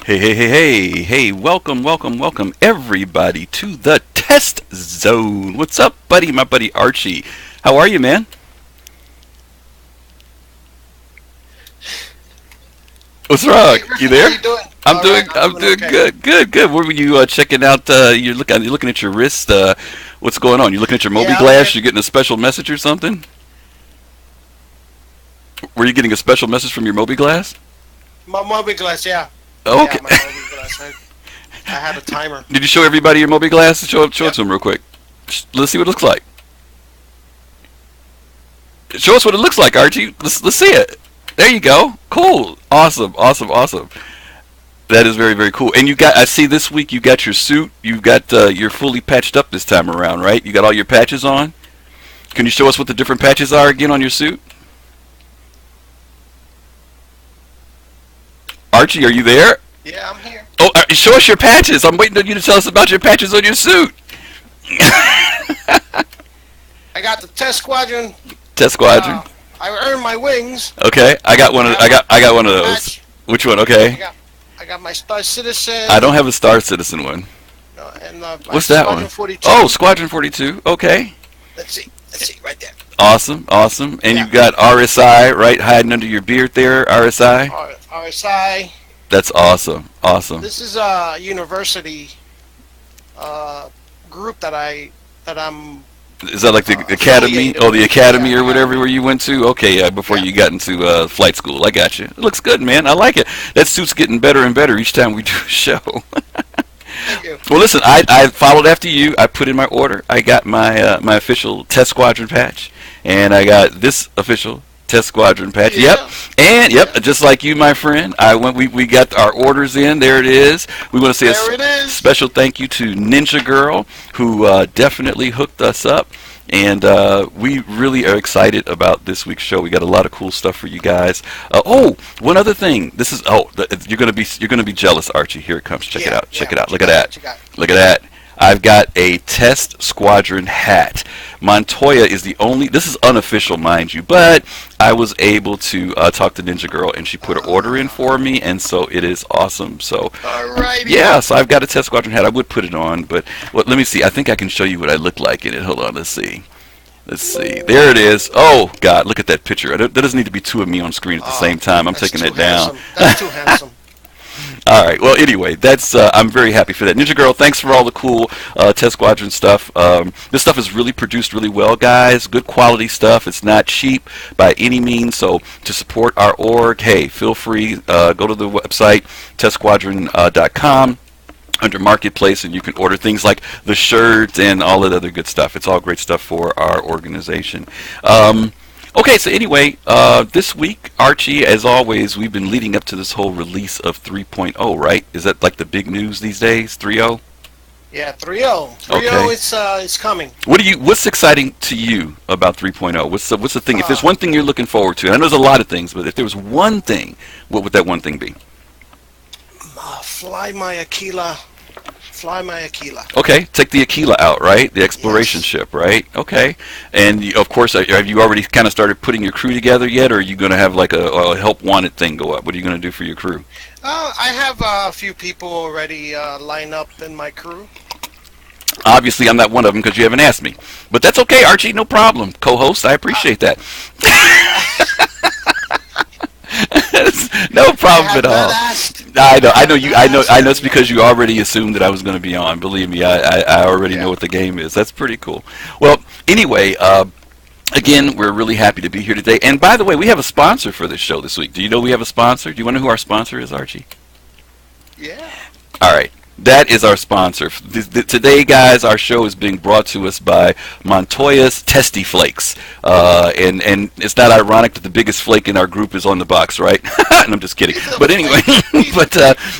Hey, welcome, everybody, to the Test Zone. What's up, buddy, my buddy Archie? How are you, man? What's wrong? You there? How you doing? I'm doing okay. good. What were you checking out? You're looking at your wrist. What's going on? You looking at your Moby Yeah, Glass? You getting a special message or something? Were you getting a special message from your Moby Glass? My Moby Glass, yeah. Okay. Yeah, my Moby Glass. I had a timer. Did you show everybody your Moby Glass? Show it to them real quick. Let's see what it looks like. Show us what it looks like, Archie. Let's see it. There you go. Cool. Awesome. That is very cool. And I see this week you got your suit. You've got you're fully patched up this time around, right? You got all your patches on. Can you show us what the different patches are again on your suit? Archie, are you there? Yeah, I'm here. Oh, show us your patches. I'm waiting on you to tell us about your patches on your suit. I got the Test Squadron. Test Squadron. I earned my wings. Okay, I got one of those. Patch. Which one? Okay. I got my Star Citizen. I don't have a Star Citizen one. And what's that Squadron one? 42. Oh, Squadron 42. Okay. Let's see, right there. Awesome. And Yeah. you got RSI right hiding under your beard there. RSI. RSI. That's awesome. This is a university group that I'm. Is that like the academy? affiliated Oh, the with. academy Yeah, or whatever where you went to? Okay, before Yeah. you got into flight school. I got you. It looks good, man. I like it. That suit's getting better and better each time we do a show. Thank you. Well, listen, I followed after you. I put in my order. I got my my official Test Squadron patch, and I got this official Test Squadron patch. Yeah. Just like you, my friend. We got our orders in. There it is. We want to say There it is. special thank you to Ninja Girl, who definitely hooked us up. And we really are excited about this week's show. We got a lot of cool stuff for you guys. One other thing. This is you're gonna be jealous, Archie. Here it comes. Check it out. Check it out. Look at that. Look at that. I've got a Test Squadron hat. Montoya is the only. This is unofficial, mind you, but I was able to talk to Ninja Girl, and she put an order in for me, and so it is awesome. So, Alrighty. yeah, so I've got a Test Squadron hat. I would put it on, but let me see. I think I can show you what I look like in it. Hold on, let's see. There it is. Oh God, look at that picture. There doesn't need to be two of me on screen at the same time. I'm taking it down. That's too handsome. All right. Well, anyway, that's I'm very happy for that. Ninja Girl, thanks for all the cool Test Squadron stuff. This stuff is really produced really well, guys. Good quality stuff. It's not cheap by any means. So to support our org, hey, feel free. Go to the website testsquadron.com. Under Marketplace, and you can order things like the shirts and all that other good stuff. It's all great stuff for our organization. Okay, so anyway, this week, Archie, as always, we've been leading up to this whole release of 3.0, right? Is that like the big news these days, 3.0? Yeah, 3.0. 3.0, Okay. it's coming. What's exciting to you about 3.0? What's the thing? If there's one thing you're looking forward to, and I know there's a lot of things, but if there was one thing, what would that one thing be? Fly my Aquila. Okay, take the Aquila out, right? The exploration ship, right? Okay. And of course, have you already kind of started putting your crew together yet, or are you going to have like a help wanted thing go up? What are you going to do for your crew? I have a few people already lined up in my crew. Obviously, I'm not one of them because you haven't asked me. But that's okay, Archie, no problem. Co-host, I appreciate that. No problem at all. I know it's because you already assumed that I was going to be on. Believe me, I already know what the game is. That's pretty cool. Well, anyway, again, we're really happy to be here today. And by the way, we have a sponsor for this show this week. Do you know we have a sponsor? Do you want to know who our sponsor is, Archie? Yeah. All right. That is our sponsor. Today, guys, our show is being brought to us by Montoya's Testy Flakes. And it's not ironic that the biggest flake in our group is on the box, right? And I'm just kidding. But anyway,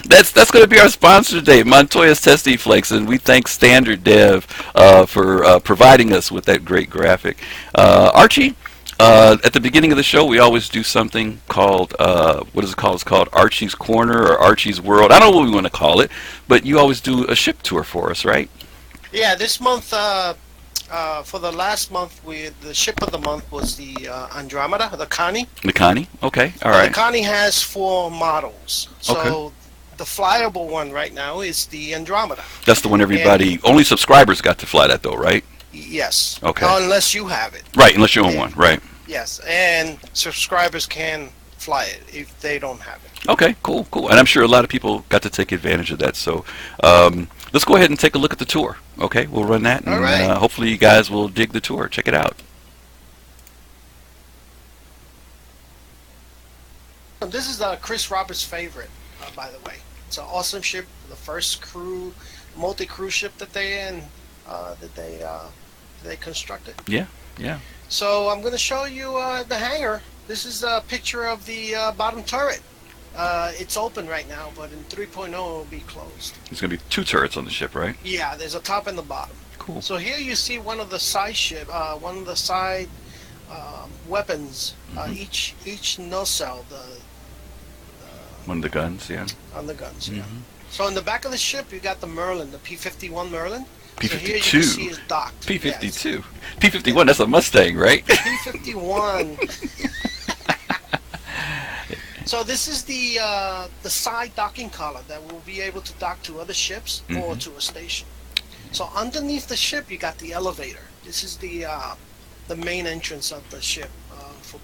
that's going to be our sponsor today, Montoya's Testy Flakes. And we thank Standard Dev for providing us with that great graphic. Archie? At the beginning of the show, we always do something called, what is it called? It's called Archie's Corner or Archie's World. I don't know what we want to call it, but you always do a ship tour for us, right? Yeah, this month, for the last month, the ship of the month was the Andromeda, the Connie. The Connie? Okay, all Well, the right. Connie has 4 models. Okay. So the flyable one right now is the Andromeda. That's the one And everybody, only subscribers got to fly that though, right? yes, Okay. unless you have it. Right, unless you own And, one, right. yes, and subscribers can fly it if they don't have it. Okay, cool, cool. And I'm sure a lot of people got to take advantage of that. So let's go ahead and take a look at the tour. Okay, we'll run that, All and right. hopefully you guys will dig the tour. Check it out. This is Chris Roberts' favorite, by the way. It's an awesome ship, the first multi-cruise ship that they constructed. Yeah, yeah. So I'm going to show you the hangar. This is a picture of the bottom turret. It's open right now, but in 3.0 it will be closed. There's going to be 2 turrets on the ship, right? Yeah, there's a top and the bottom. Cool. So here you see one of the side weapons. Each nacelle, One of the guns, yeah. on the guns. Yeah. So in the back of the ship, you got the Merlin, the P-51 Merlin. So here you P-52. can see it's docked. P-52. Yes. P-51, that's a Mustang, right? P-51. So this is the side docking collar that will be able to dock to other ships or to a station. So underneath the ship, you got the elevator. This is the main entrance of the ship for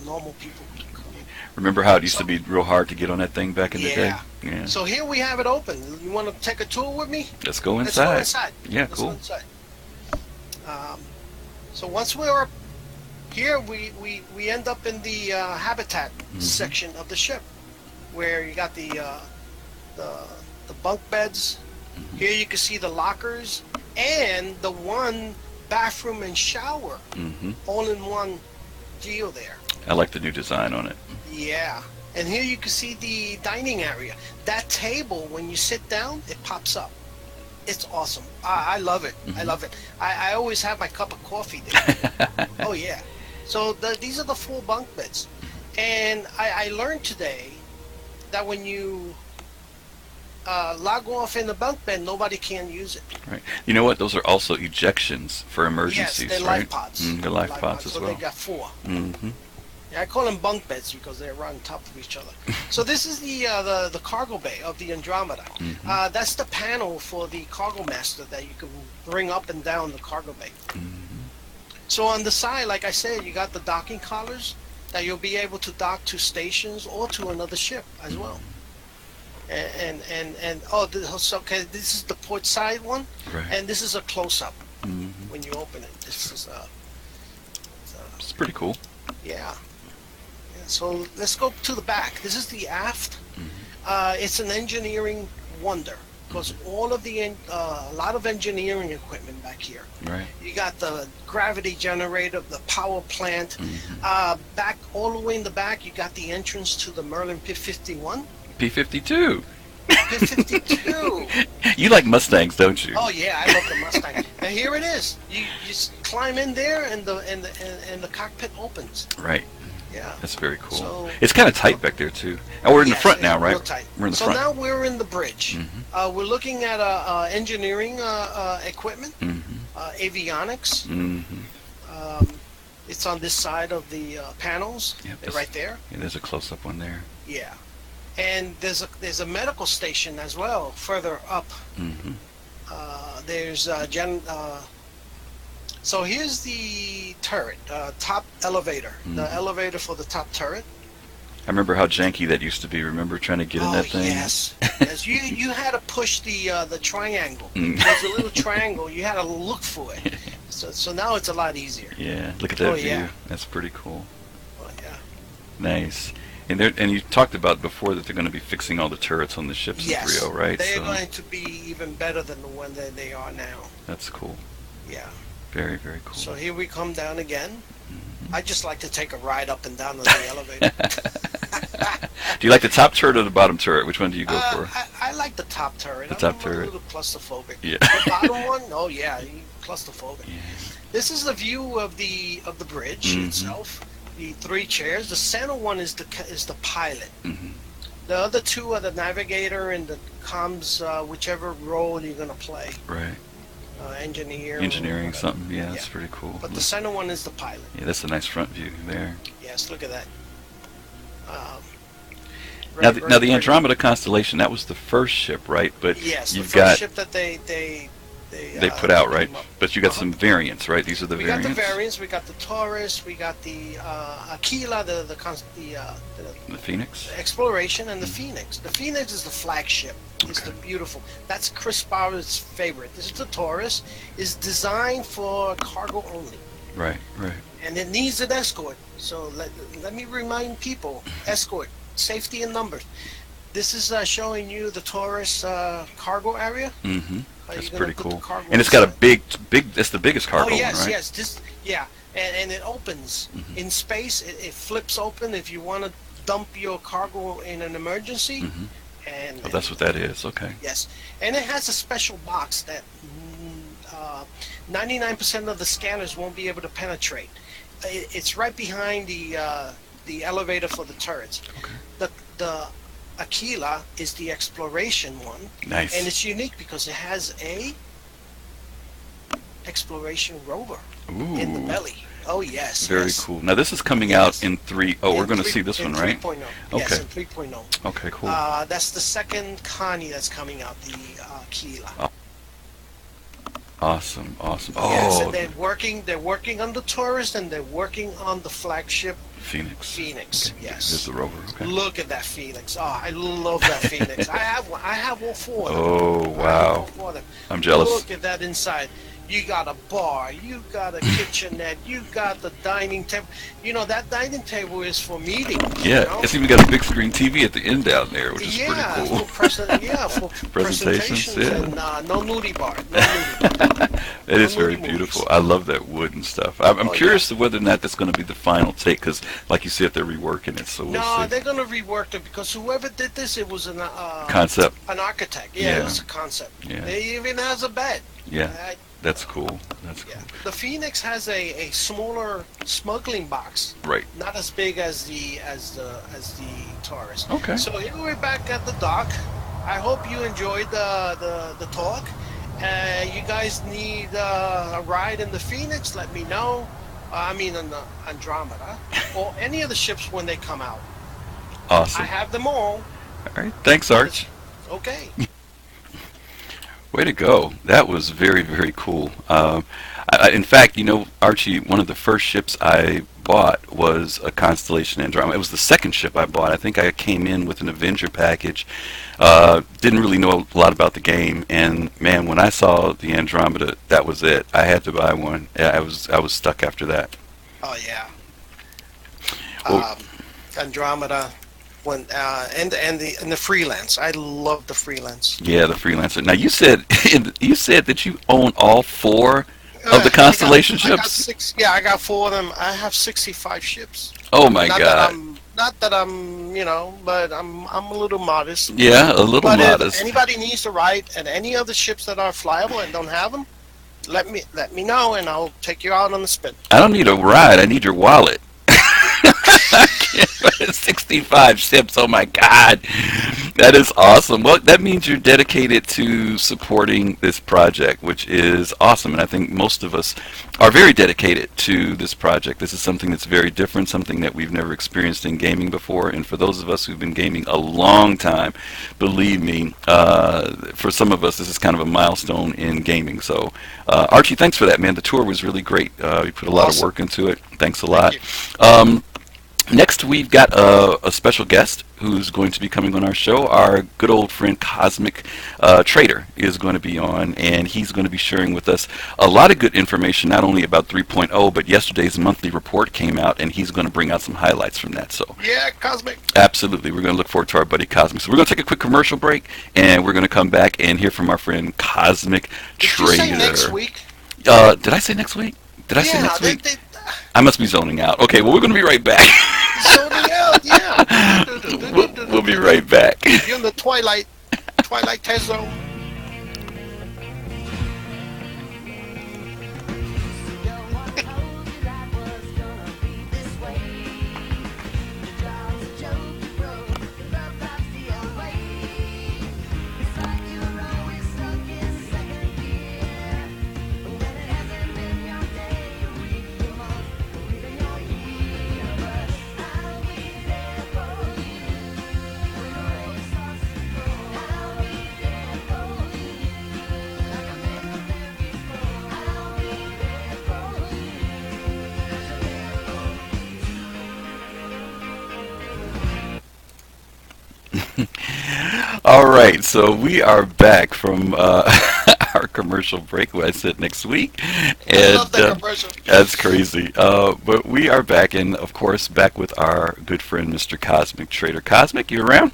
normal people to come in. Remember how it used to be real hard to get on that thing back in the day? Yeah. So here we have it open. You want to take a tour with me? Let's go Let's go inside. inside. Yeah, Let's cool. go inside. So once we're up here, we end up in the habitat section of the ship, where you got the bunk beds. Here you can see the lockers and the one bathroom and shower, all in one deal there. I like the new design on it. Yeah. And here you can see the dining area. That table, when you sit down, it pops up. It's awesome. I love it. I love it. I always have my cup of coffee there. Oh, yeah. So these are the full bunk beds. And I learned today that when you log off in the bunk bed, nobody can use it. Right. You know what? Those are also ejections for emergencies, yes, they're right? life pods. They're life pods as so well. they got 4. Mm-hmm. Yeah, I call them bunk beds because they're on top of each other. So this is the cargo bay of the Andromeda. That's the panel for the cargo master that you can bring up and down the cargo bay. So on the side, like I said, you got the docking collars that you'll be able to dock to stations or to another ship as well. And okay, this is the port side one, Right. and this is a close up when you open it. This is It's pretty cool. yeah. So let's go to the back. This is the aft. It's an engineering wonder because all of a lot of engineering equipment back here. Right. You got the gravity generator, the power plant. Back all the way in the back, you got the entrance to the Merlin P-51. P-52. P-52. You like Mustangs, don't you? Oh yeah, I love the Mustang. And here it is. You just climb in there, and the cockpit opens. Right. Yeah. That's very cool. So- It's kind of tight back there too. And we're in the Yes, front it's now, right? real tight. We're in the so front. now we're in the bridge. We're looking at engineering equipment, avionics. It's on this side of the panels. Yep, They're right there. Yeah, there's a close-up one there. Yeah, and there's a medical station as well further up. There's so here's the turret, top elevator, the elevator for the top turret. I remember how janky that used to be. Remember trying to get in that thing? Yes, yes. You had to push the triangle. There's a little triangle. You had to look for it. So now it's a lot easier. Yeah, look at that view. Yeah. That's pretty cool. Oh yeah. Nice. And you talked about before that they're going to be fixing all the turrets on the ships in Yes. 3.0, right? They're So going to be even better than the one that they are now. that's cool. Yeah. Very, very cool. So here we come down again. I just like to take a ride up and down on the elevator. Do you like the top turret or the bottom turret? Which one do you go for? I like the top turret. The top I'm turret. a little claustrophobic. Yeah. The bottom one, oh yeah, claustrophobic. Yeah. This is the view of the bridge itself. The 3 chairs. The center one is the pilot. The other 2 are the navigator and the comms, whichever role you're gonna play. Right. engineer. Engineering Or something. Yeah, yeah. that's pretty cool. But the center one is the pilot. Yeah, that's a nice front view there. Yes, look at that. Um, Now, very, now very the pretty. Andromeda constellation, that was the first ship, right? But Yes, the you've first got ship that they they put out, right? came up. But you got Uh-huh. some variants, right? These are the We got variants. the variants. We got the Taurus. We got the Aquila, the The Phoenix. exploration, and the Phoenix. The Phoenix is the flagship. It's the beautiful. That's Chris Bauer's favorite. This is the Taurus. Is designed for cargo only, Right, right. and it needs an escort. So let me remind people: escort, safety in numbers. This is showing you the Taurus cargo area. Mm-hmm. How That's you gonna pretty put the cool. cargo And it's got a inside. big. That's the biggest cargo Oh yes, one, right? yes. This, yeah, and it opens in space. It flips open if you want to dump your cargo in an emergency. Mm-hmm. And Oh, that's what that is. Okay. yes, and it has a special box that 99% of the scanners won't be able to penetrate. It's right behind the elevator for the turrets. Okay. The Aquila is the exploration one, Nice. and it's unique because it has a exploration rover in the Ooh. belly. Oh yes, Very yes. cool. Now this is coming Yes. out in 3. Oh, we're In going to three- see this in one, right? 3.0. Okay. Yes, in 3.0. Okay, cool. That's the second Connie that's coming out, the Aquila. Awesome, awesome. Yes, Oh, and they're working on the Taurus, and they're working on the flagship Phoenix. Phoenix. Okay. Yes. Here's the rover. Okay. Look at that Phoenix. Oh, I love that Phoenix. I have one. I have all four of them. Oh, I have wow. all four of them. I'm jealous. Look at that inside. You got a bar. You got a kitchenette. You got the dining table. You know, that dining table is for meetings. Yeah, You know? it's even got a big screen TV at the end down there, which is Yeah, pretty cool. for Presentations, presentations yeah. and no nudie bar. No nudie bar. It is No very movies. beautiful. I love that wood and stuff. I'm Oh, curious to whether or not that's going to be the final take, because, like you said, they're reworking it. So we'll No, see. they're gonna rework it because whoever did this, it was an Concept. architect. Yeah, Yeah. it was a concept. Yeah. It even has a bed. Yeah, Uh, that's cool. That's yeah. cool. The Phoenix has a smaller smuggling box, Right. not as big as the Taurus. Okay. So here we're back at the dock. I hope you enjoyed the talk. You guys need a ride in the Phoenix? Let me know. I mean, on the Andromeda or any of the ships when they come out. Awesome. I have them all. All right. Thanks, Arch. Okay. Way to go. That was very, very cool. In fact, you know, Archie, one of the first ships I bought was a Constellation Andromeda. It was the second ship I bought. I think I came in with an Avenger package. Didn't really know a lot about the game, and man, when I saw the Andromeda, that was it. I had to buy one. Yeah, I was stuck after that. Oh yeah. Well- Andromeda, when and the freelance. I love the freelance. Yeah, the Freelancer. Now you said that you own all 4 of the I Constellation got ships. 6. Yeah, I got 4 of them. I have 65 ships. Oh my not God. Not that I'm, but I'm a little modest. Yeah, a little But modest. if anybody needs to ride and any of the ships that are flyable and don't have them, let me know and I'll take you out on the spin. I don't need a ride. I need your wallet. 65 ships. Oh my God, that is awesome. Well, that means you're dedicated to supporting this project, which is awesome. And I think most of us are very dedicated to this project. This is something that's very different, something that we've never experienced in gaming before. And for those of us who've been gaming a long time, believe me, for some of us, this is kind of a milestone in gaming. So, Archie, thanks for that, man. The tour was really great. You put a lot of work into it. Thanks a lot. Next, we've got a special guest who's going to be coming on our show. Our good old friend Cosmic Trader is going to be on, and he's going to be sharing with us a lot of good information, not only about 3.0, but yesterday's monthly report came out, and he's going to bring out some highlights from that. So, Yeah, Cosmic. absolutely, we're going to look forward to our buddy Cosmic. So we're going to take a quick commercial break, and we're going to come back and hear from our friend Cosmic Did Trader. you say next week? Did I say next week? Did I say Yeah, next week? they I must be zoning out. Okay, well, we're going to be right back. zoning out. Yeah. We'll be right back. You're in the Twilight test zone. All right, so we are back from our commercial break. Who I said next week, I and love that commercial. that's crazy. But we are back, and of course, back with our good friend, Mr. Cosmic Trader. Cosmic, you around?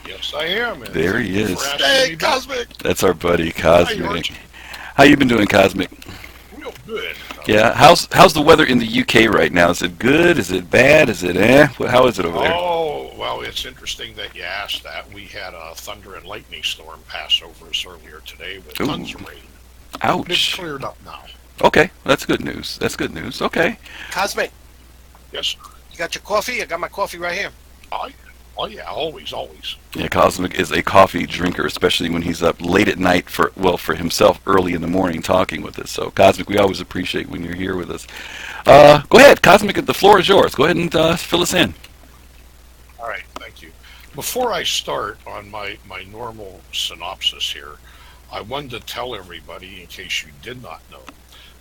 Yes, I am. And There thank he you is. for asking Hey, me back. Cosmic. That's our buddy, Hi, Cosmic. Archie. How you been doing, Cosmic? Real good. Yeah. How's the weather in the UK right now? Is it good? Is it bad? Is it eh? How is it over there? Oh, well, it's interesting that you asked that. We had a thunder and lightning storm pass over us earlier today with Ooh. tons of rain. But it's Ouch. cleared up now. Okay, that's good news. That's good news. Okay. Cosmic, Yes, sir. you got your coffee? I got my coffee right here. Oh, oh yeah, always, always. Yeah, Cosmic is a coffee drinker, especially when he's up late at night for himself, early in the morning, talking with us. So, Cosmic, we always appreciate when you're here with us. Go ahead, Cosmic. The floor is yours. Go ahead and fill us in. All right, thank you. Before I start on my normal synopsis here, I wanted to tell everybody, in case you did not know,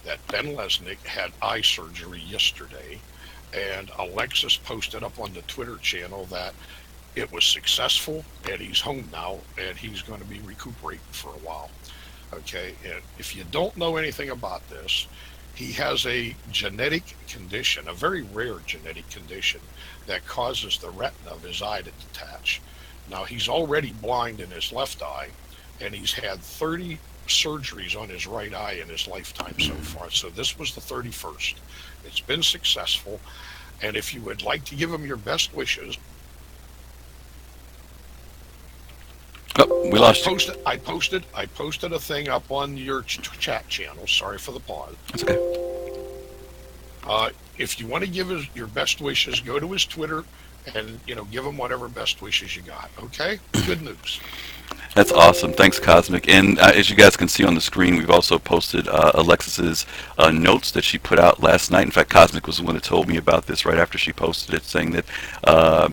that Ben Lesnick had eye surgery yesterday, and Alexis posted up on the Twitter channel that it was successful, and he's home now, and he's going to be recuperating for a while. Okay, and if you don't know anything about this, he has a genetic condition, a very rare genetic condition, that causes the retina of his eye to detach. Now, he's already blind in his left eye, and he's had 30 surgeries on his right eye in his lifetime so far. So this was the 31st. It's been successful, and if you would like to give him your best wishes, Oh, we lost you. I posted a thing up on your chat channel. Sorry for the pause. That's okay. If you want to give your best wishes, go to his Twitter and give him whatever best wishes you got. Okay, good news. That's awesome. Thanks, Cosmic. And as you guys can see on the screen, we've also posted Alexis's notes that she put out last night. In fact, Cosmic was the one that told me about this right after she posted it, saying that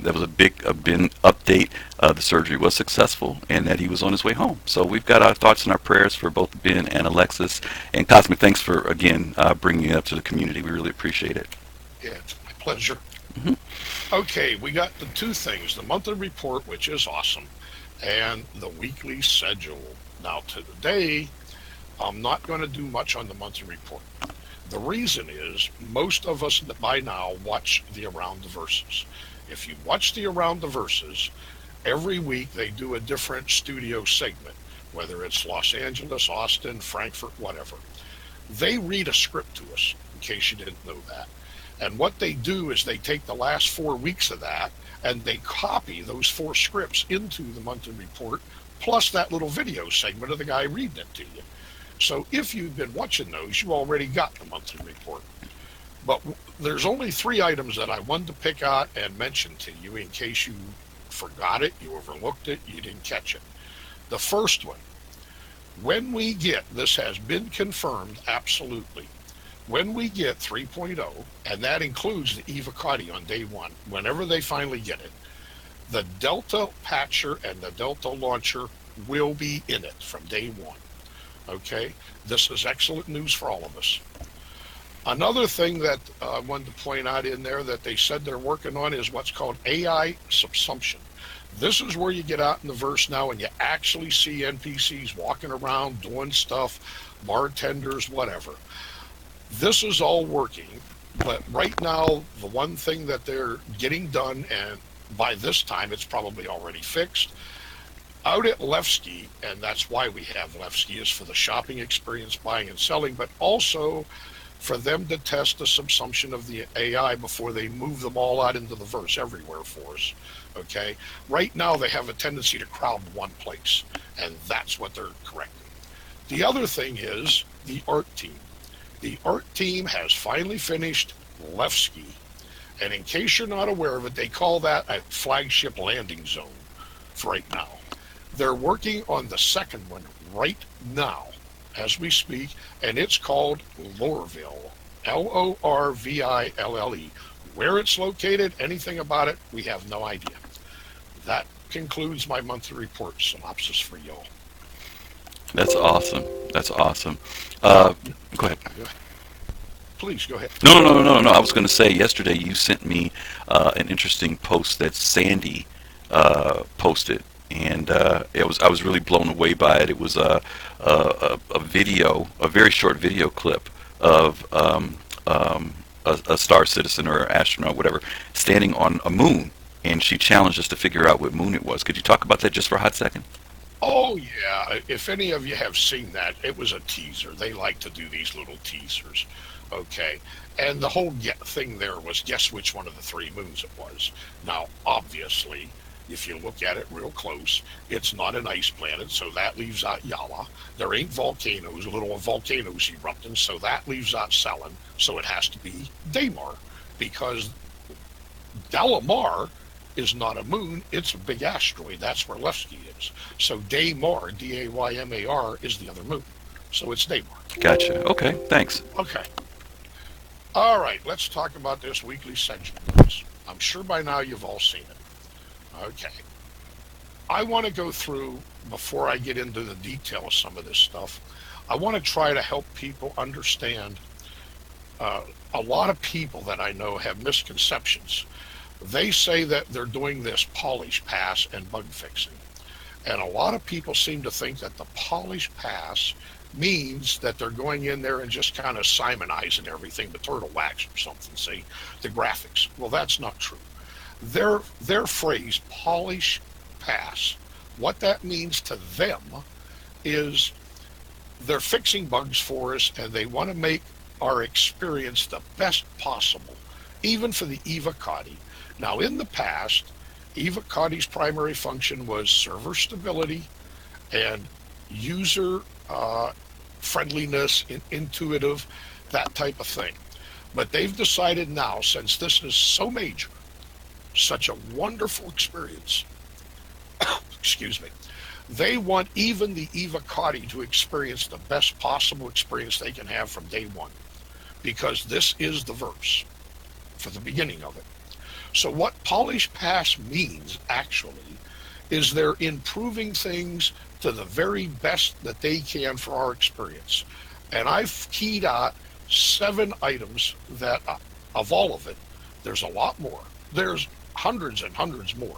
there was a big Ben update. The surgery was successful and that he was on his way home. So we've got our thoughts and our prayers for both Ben and Alexis. And Cosmic, thanks for, again, bringing it up to the community. We really appreciate it. Yeah, it's my pleasure. Mhm. Okay, we got the two things, the monthly report, which is awesome, and the weekly schedule. Now, today, I'm not going to do much on the monthly report. The reason is most of us by now watch the Around the Verses. If you watch the Around the Verses, every week they do a different studio segment, whether it's Los Angeles, Austin, Frankfurt, whatever. They read a script to us, in case you didn't know that. And what they do is they take the last 4 weeks of that and they copy those 4 scripts into the monthly report, plus that little video segment of the guy reading it to you. So if you've been watching those, you already got the monthly report. But there's only 3 items that I wanted to pick out and mention to you in case you forgot it, you overlooked it, you didn't catch it. The first one, when we get, this has been confirmed absolutely, when we get 3.0, and that includes the Eva Cotty on day 1, whenever they finally get it, the Delta Patcher and the Delta Launcher will be in it from day 1. Okay? This is excellent news for all of us. Another thing that I wanted to point out in there that they said they're working on is what's called AI subsumption. This is where you get out in the verse now and you actually see NPCs walking around doing stuff, bartenders, whatever. This is all working, but right now, the one thing that they're getting done, and by this time it's probably already fixed, out at Levski, and that's why we have Levski, is for the shopping experience, buying and selling, but also for them to test the subsumption of the AI before they move them all out into the verse everywhere for us. Okay? Right now, they have a tendency to crowd one place, and that's what they're correcting. The other thing is the art team. The art team has finally finished Levski. And in case you're not aware of it, they call that a flagship landing zone for right now. They're working on the second one right now as we speak, and it's called Lorville. Lorville. Where it's located, anything about it, we have no idea. That concludes my monthly report synopsis for y'all. That's awesome. That's awesome. Go ahead. Please go ahead. No. I was going to say yesterday you sent me an interesting post that Sandy posted and I was really blown away by it. It was a video, a very short video clip of a star citizen or astronaut, whatever, standing on a moon, and she challenged us to figure out what moon it was. Could you talk about that just for a hot second? Oh, yeah. If any of you have seen that, it was a teaser. They like to do these little teasers. Okay. And the whole thing there was guess which one of the three moons it was. Now, obviously, if you look at it real close, it's not an ice planet, so that leaves out Yala. There ain't volcanoes, little volcanoes erupting, so that leaves out Selene, so it has to be Daymar, because Dalamar is not a moon, it's a big asteroid. That's where Levski is. So Daymar, Daymar, is the other moon. So it's Daymar. Gotcha. Okay, thanks. Okay. All right, let's talk about this weekly section. I'm sure by now you've all seen it. Okay. I want to go through, before I get into the detail of some of this stuff, I want to try to help people understand. A lot of people that I know have misconceptions. They say that they're doing this polish pass and bug fixing. And a lot of people seem to think that the polish pass means that they're going in there and just kind of Simonizing everything, the turtle wax or something, see, the graphics. Well, that's not true. Their phrase, polish pass, what that means to them is they're fixing bugs for us and they want to make our experience the best possible, even for the Eva Coddy. Now, in the past, Eva Coddy's primary function was server stability and user friendliness, intuitive, that type of thing. But they've decided now, since this is so major, such a wonderful experience, excuse me, they want even the Eva Coddy to experience the best possible experience they can have from day one, because this is the verse for the beginning of it. So what polish pass means, actually, is they're improving things to the very best that they can for our experience. And I've keyed out 7 items that, of all of it, there's a lot more. There's hundreds and hundreds more.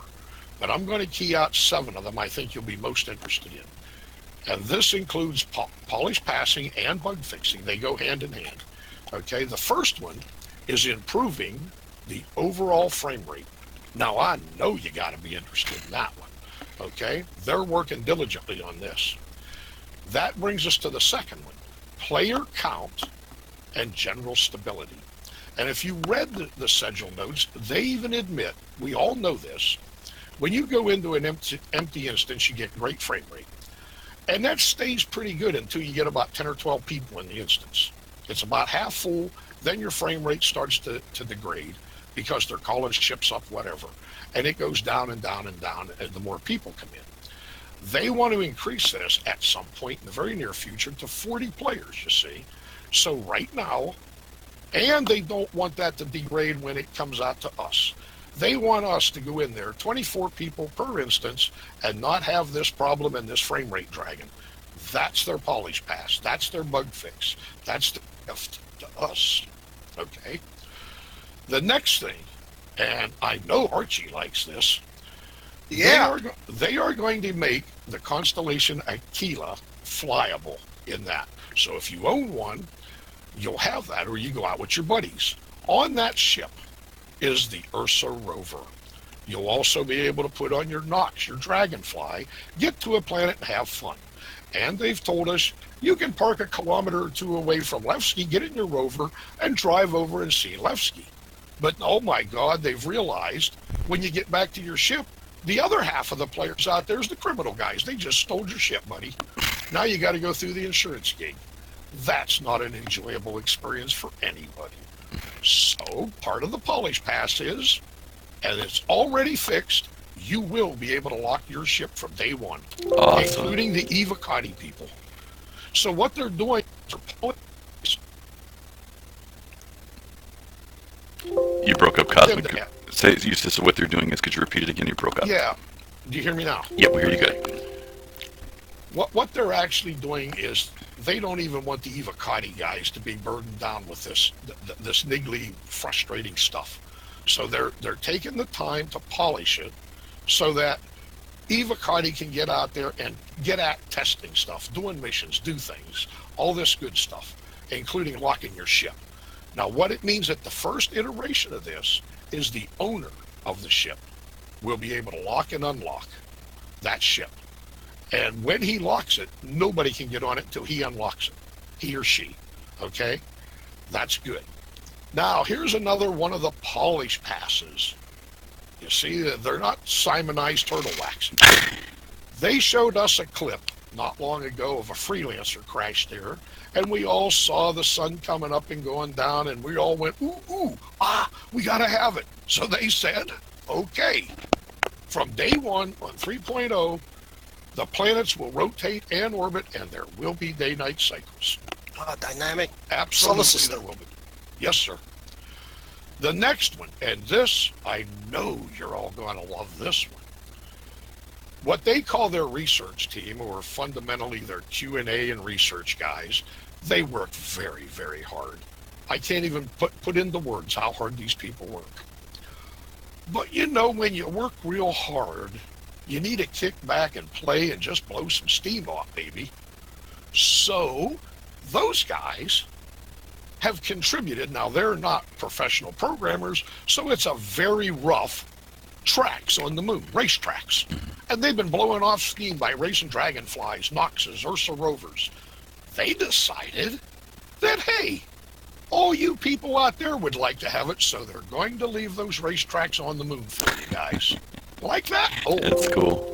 But I'm going to key out 7 of them I think you'll be most interested in. And this includes polish passing and bug fixing. They go hand in hand. Okay, the first one is improving the overall frame rate. Now, I know you got to be interested in that one. Okay, they're working diligently on this. That brings us to the second one, player count and general stability. And if you read the schedule notes, they even admit, we all know this, when you go into an empty instance, you get great frame rate. And that stays pretty good until you get about 10 or 12 people in the instance. It's about half full, then your frame rate starts to degrade because they're calling ships up, whatever. And it goes down and down and down as the more people come in. They want to increase this at some point in the very near future to 40 players, you see. So right now, and they don't want that to degrade when it comes out to us. They want us to go in there, 24 people per instance, and not have this problem and this frame rate dragging. That's their polish pass. That's their bug fix. That's the gift to us. Okay. The next thing, and I know Archie likes this. Yeah. They are going to make the Constellation Aquila flyable in that. So if you own one, you'll have that, or you go out with your buddies. On that ship is the Ursa rover. You'll also be able to put on your Nox, your Dragonfly, get to a planet and have fun. And they've told us you can park a kilometer or 2 away from Levski, get in your rover, and drive over and see Levski. But oh my God, they've realized when you get back to your ship, the other half of the players out there is the criminal guys. They just stole your ship, buddy. Now you got to go through the insurance gig. That's not an enjoyable experience for anybody. So part of the polish pass is, and it's already fixed, you will be able to lock your ship from day one, Awesome. including the Eva Coddy people. So what they're doing is You broke up, Cosmic. Say, you said, so what they're doing is, could you repeat it again? You broke up. yeah. Do you hear me now? Yep, we hear you good. What they're actually doing is they don't even want the Eva Coddy guys to be burdened down with this niggly, frustrating stuff. So they're taking the time to polish it so that Evocati can get out there and get at testing stuff, doing missions, do things, all this good stuff, including locking your ship. Now, what it means at the first iteration of this is the owner of the ship will be able to lock and unlock that ship. And when he locks it, nobody can get on it until he unlocks it, he or she. Okay? That's good. Now, here's another one of the polish passes. You see, they're not Simonized turtle waxes. They showed us a clip not long ago of a freelancer crash there, and we all saw the sun coming up and going down, and we all went, ooh, we got to have it. So they said, okay, from day one on 3.0, the planets will rotate and orbit, and there will be day-night cycles. Dynamic Absolutely, solar system. there will be. Yes, sir. The next one, and this, I know you're all going to love this one. What they call their research team, or fundamentally their Q&A and research guys, they work very, very hard. I can't even put into words how hard these people work. But you know, when you work real hard, you need to kick back and play and just blow some steam off, baby. So those guys have contributed. Now, they're not professional programmers, so it's a very rough tracks on the moon, race tracks. And they've been blowing off steam by racing dragonflies, Noxes, Ursa rovers. They decided that, hey, all you people out there would like to have it, so they're going to leave those racetracks on the moon for you guys. Like that? Oh, That's cool.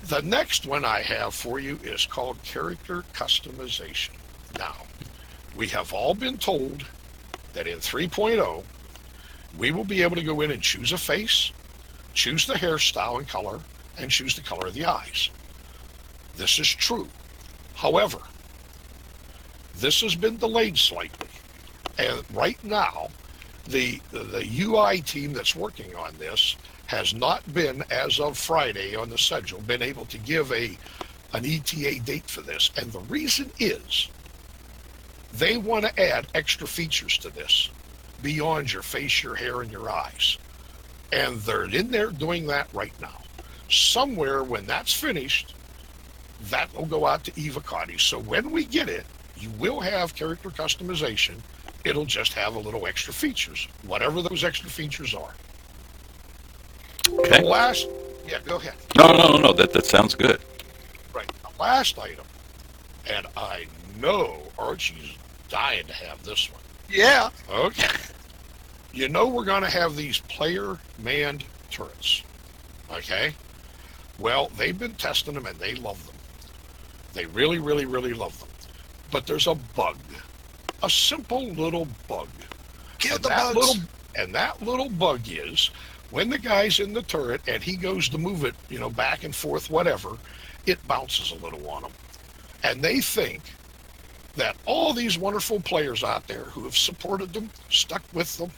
The next one I have for you is called character customization. Now, we have all been told that in 3.0, we will be able to go in and choose a face, choose the hairstyle and color, and choose the color of the eyes. This is true. However, this has been delayed slightly. And right now, the UI team that's working on this has not been, as of Friday on the schedule, been able to give an ETA date for this. And the reason is they want to add extra features to this beyond your face, your hair, and your eyes. And they're in there doing that right now. Somewhere when that's finished, that will go out to Evocati. So when we get it, you will have character customization. It'll just have a little extra features, whatever those extra features are. Okay. The last, go ahead. No. That sounds good. Right. The last item, and I know Archie's dying to have this one. Yeah. Okay. You know we're going to have these player-manned turrets. Okay? Well, they've been testing them, and they love them. They really, really, really love them. But there's a bug. A simple little bug. Kill the bugs. And that little bug is, when the guy's in the turret and he goes to move it, back and forth, whatever, it bounces a little on him. And they think that all these wonderful players out there who have supported them, stuck with them,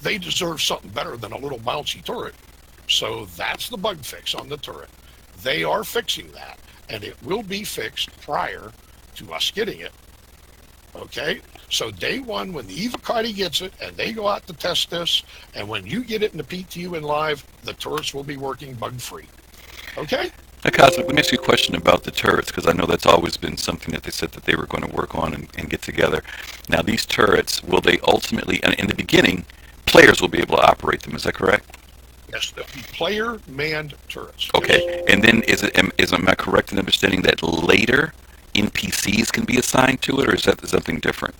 they deserve something better than a little bouncy turret. So that's the bug fix on the turret. They are fixing that, and it will be fixed prior to us getting it. Okay? So day one, when the Evocati gets it, and they go out to test this, and when you get it in the PTU and live, the turrets will be working bug-free. Okay? Now, Cosmic, let me ask you a question about the turrets, because I know that's always been something that they said that they were going to work on and get together. Now, these turrets, will they ultimately, in the beginning, players will be able to operate them, is that correct? Yes, they'll be player-manned turrets. Okay, Yes. and then am I correct in understanding that later NPCs can be assigned to it, or is that something different?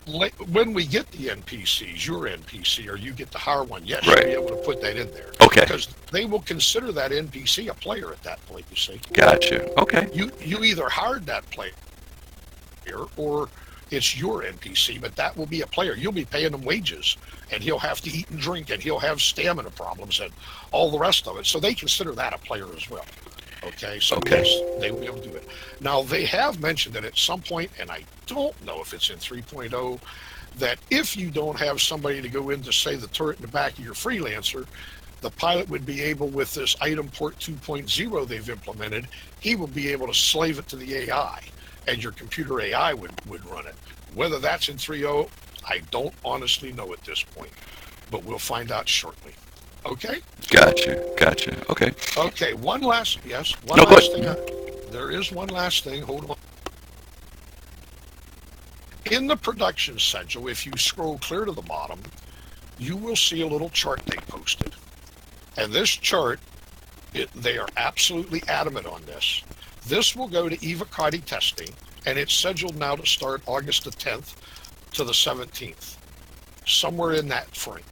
When we get the NPCs, your NPC, or you get to hire one, yes, Right. you'll be able to put that in there. Okay. Because they will consider that NPC a player at that point, you see. Gotcha. Okay. You either hired that player or it's your NPC, but that will be a player. You'll be paying him wages, and he'll have to eat and drink, and he'll have stamina problems and all the rest of it. So they consider that a player as well. Okay, so Okay. yes, they will be able to do it. Now, they have mentioned that at some point, and I don't know if it's in 3.0, that if you don't have somebody to go in to, say, the turret in the back of your freelancer, the pilot would be able, with this item port 2.0 they've implemented, he will be able to slave it to the AI, and your computer AI would run it. Whether that's in 3.0, I don't honestly know at this point, but we'll find out shortly. Okay? Gotcha. Okay. Okay, one No, go last thing. ahead. There is one last thing. Hold on. In the production schedule, if you scroll clear to the bottom, you will see a little chart they posted. And this chart, they are absolutely adamant on this. This will go to Evocati testing, and it's scheduled now to start August the 10th to the 17th, somewhere in that frame.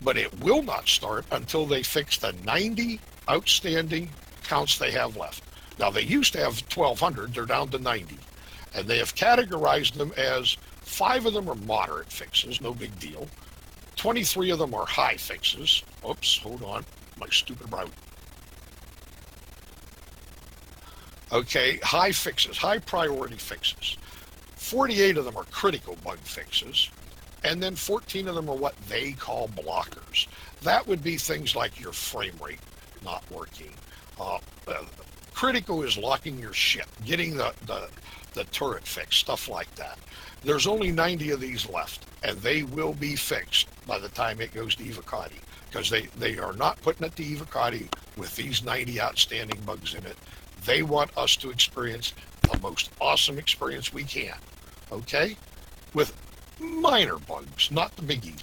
But it will not start until they fix the 90 outstanding counts they have left. Now, they used to have 1,200, they're down to 90. And they have categorized them as 5 of them are moderate fixes, no big deal. 23 of them are high fixes. Oops, hold on, my stupid route. Okay, high fixes, high priority fixes. 48 of them are critical bug fixes. And then 14 of them are what they call blockers. That would be things like your frame rate not working. Critical is locking your ship, getting the turret fixed, stuff like that. There's only 90 of these left, and they will be fixed by the time it goes to Evocati, because they are not putting it to Evocati with these 90 outstanding bugs in it. They want us to experience the most awesome experience we can, okay? With minor bugs, not the biggie.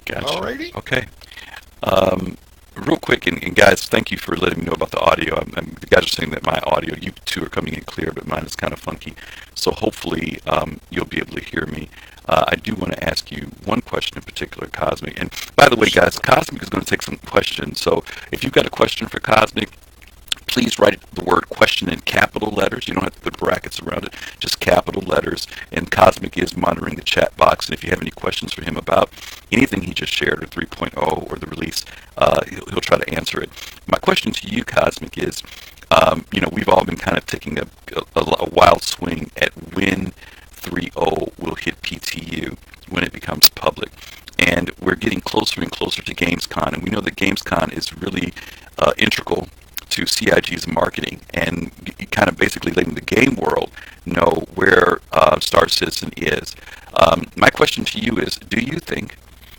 Gotcha. Alrighty? Okay. Real quick, and guys, thank you for letting me know about the audio. The guys are saying that my audio, you two are coming in clear, but mine is kind of funky. So hopefully you'll be able to hear me. I do want to ask you one question in particular, Cosmic. And by the way, guys, Cosmic is going to take some questions. So if you've got a question for Cosmic, please write the word question in capital letters. You don't have to put brackets around it, just capital letters. And Cosmic is monitoring the chat box. And if you have any questions for him about anything he just shared, or 3.0 or the release, he'll try to answer it. My question to you, Cosmic, is, we've all been kind of taking a wild swing at when 3.0 will hit PTU, when it becomes public. And we're getting closer and closer to Gamescom. And we know that Gamescom is really integral to CIG's marketing, and kind of basically letting the game world know where Star Citizen is. My question to you is, do you think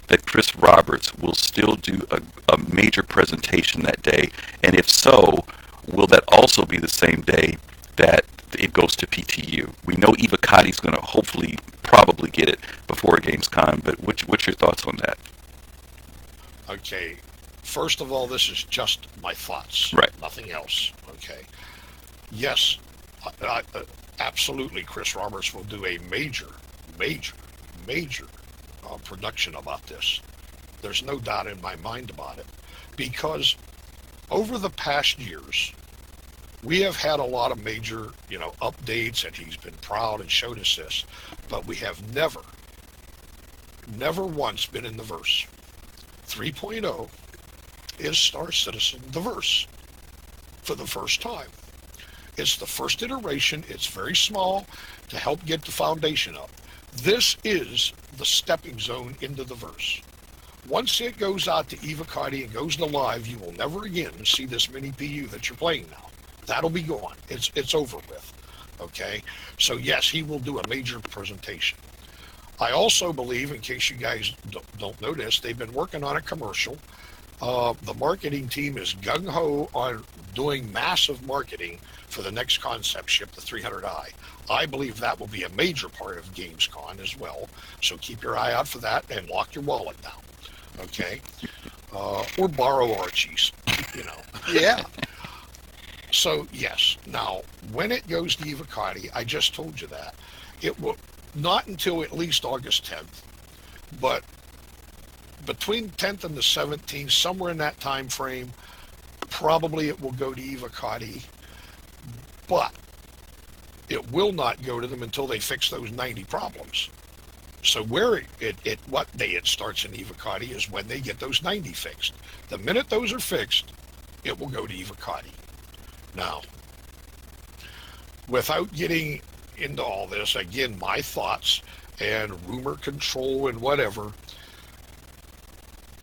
that Chris Roberts will still do a major presentation that day? And if so, will that also be the same day that it goes to PTU? We know Evocati's going to hopefully probably get it before Gamescom, but what's your thoughts on that? Okay. First of all, this is just my thoughts, Right? Nothing else. Okay. Yes, absolutely. Chris Roberts will do a major production about this. There's no doubt in my mind about it, because over the past years, we have had a lot of major, updates, and he's been proud and showed us this, but we have never once been in the verse. 3.0 is Star Citizen the verse for the first time. It's the first iteration. It's very small to help get the foundation up. This is the stepping zone into the verse. Once it goes out to Evocati and goes to live, you will never again see this mini PU that you're playing now. That'll be gone. It's over with. Okay? So yes, he will do a major presentation. I also believe, in case you guys don't know this, they've been working on a commercial. The marketing team is gung-ho on doing massive marketing for the next concept ship, the 300i. I believe that will be a major part of Gamescom as well. So keep your eye out for that and lock your wallet down. Okay? Or borrow Archie's, Yeah. So, yes. Now, when it goes to Evocati, I just told you that. It will not until at least August 10th, but between 10th and the 17th, somewhere in that time frame, probably it will go to Evocati, but it will not go to them until they fix those 90 problems. So what day it starts in Evocati is when they get those 90 fixed. The minute those are fixed, it will go to Evocati. Now, without getting into all this, again, my thoughts and rumor control and whatever,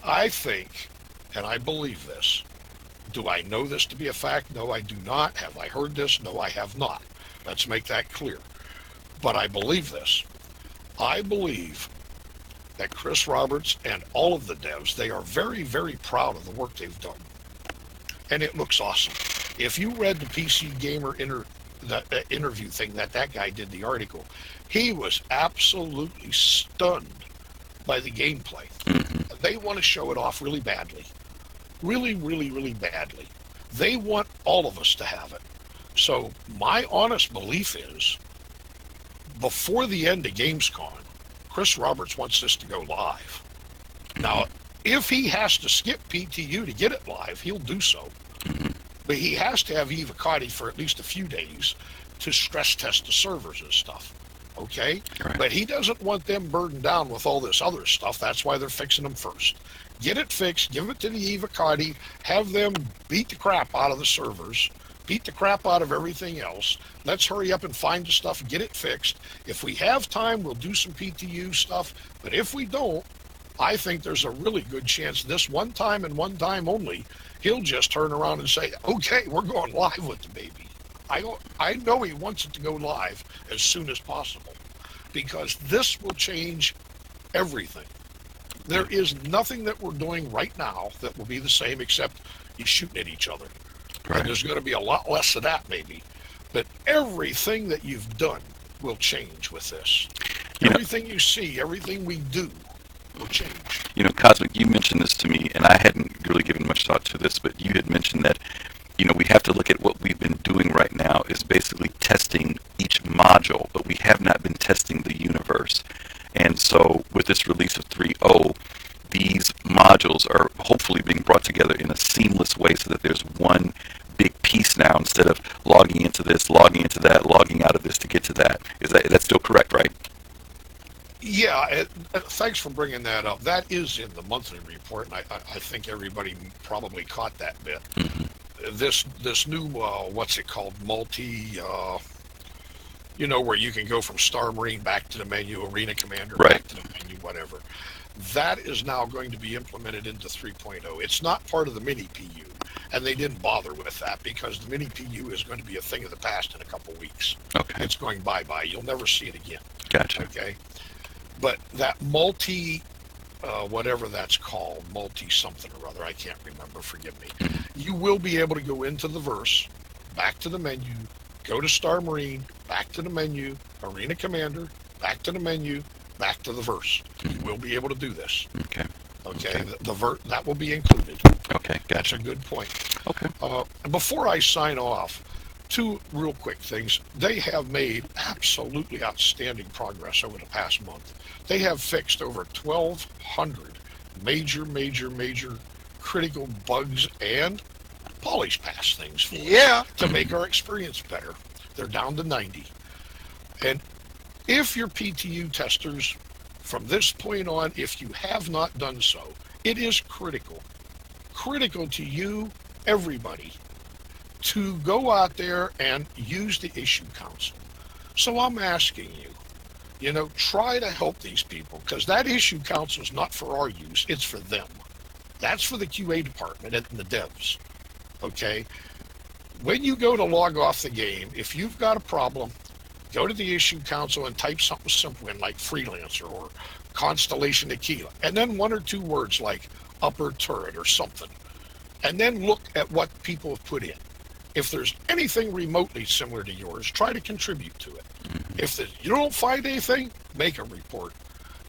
I think, and I believe this. Do I know this to be a fact? No, I do not. Have I heard this? No, I have not. Let's make that clear. But I believe this. I believe that Chris Roberts and all of the devs, they are very, very proud of the work they've done. And it looks awesome. If you read the PC Gamer interview thing that guy did, the article, he was absolutely stunned by the gameplay. They want to show it off really badly. Really, really, really badly. They want all of us to have it. So my honest belief is, before the end of Gamescom, Chris Roberts wants this to go live. Now, if he has to skip PTU to get it live, he'll do so. But he has to have Eva Cotty for at least a few days to stress test the servers and stuff. Okay? Right. But he doesn't want them burdened down with all this other stuff. That's why they're fixing them first. Get it fixed, give it to the Eva Cotty, have them beat the crap out of the servers, beat the crap out of everything else. Let's hurry up and find the stuff, get it fixed. If we have time, we'll do some PTU stuff. But if we don't, I think there's a really good chance this one time and one time only, he'll just turn around and say, okay, we're going live with the baby. I know he wants it to go live as soon as possible, because this will change everything. There is nothing that we're doing right now that will be the same except you shooting at each other. Right. And there's going to be a lot less of that maybe. But everything that you've done will change with this. Everything you see, everything we do will change. You know, Cosmic, you mentioned this to me, and I hadn't really given much thought to this, but you had mentioned that, you know, we have to look at what we've been doing right now is basically testing each module, but we have not been testing the universe. And so with this release of 3.0, these modules are hopefully being brought together in a seamless way so that there's one big piece now instead of logging into this, logging into that, logging out of this to get to that. That's still correct, right? Yeah, thanks for bringing that up. That is in the monthly report, and I think everybody probably caught that bit. This new, what's it called, multi, you know, where you can go from Star Marine back to the menu, Arena Commander, back to the menu, whatever. That is now going to be implemented into 3.0. It's not part of the mini PU, and they didn't bother with that because the mini PU is going to be a thing of the past in a couple weeks. Okay. It's going bye-bye. You'll never see it again. Gotcha. Okay. But that multi, whatever that's called, multi something or other, I can't remember, forgive me. You will be able to go into the verse, back to the menu, go to Star Marine, back to the menu, Arena Commander, back to the menu, back to the verse. You will be able to do this. Okay. Okay. That will be included. Okay. That's Gotcha. a good point. Okay. Before I sign off, two real quick things. They have made absolutely outstanding progress over the past month. They have fixed over 1,200 major critical bugs and polish pass things for us to make our experience better. They're down to 90. And if you're PTU testers, from this point on, if you have not done so, it is critical to you, everybody, to go out there and use the issue council. So I'm asking you, you know, try to help these people, because that issue council is not for our use, it's for them. That's for the QA department and the devs. Okay? When you go to log off the game, if you've got a problem, go to the issue council and type something simple in like freelancer or Constellation Tequila, and then one or two words like upper turret or something. And then look at what people have put in. If there's anything remotely similar to yours, try to contribute to it. If you don't find anything, make a report,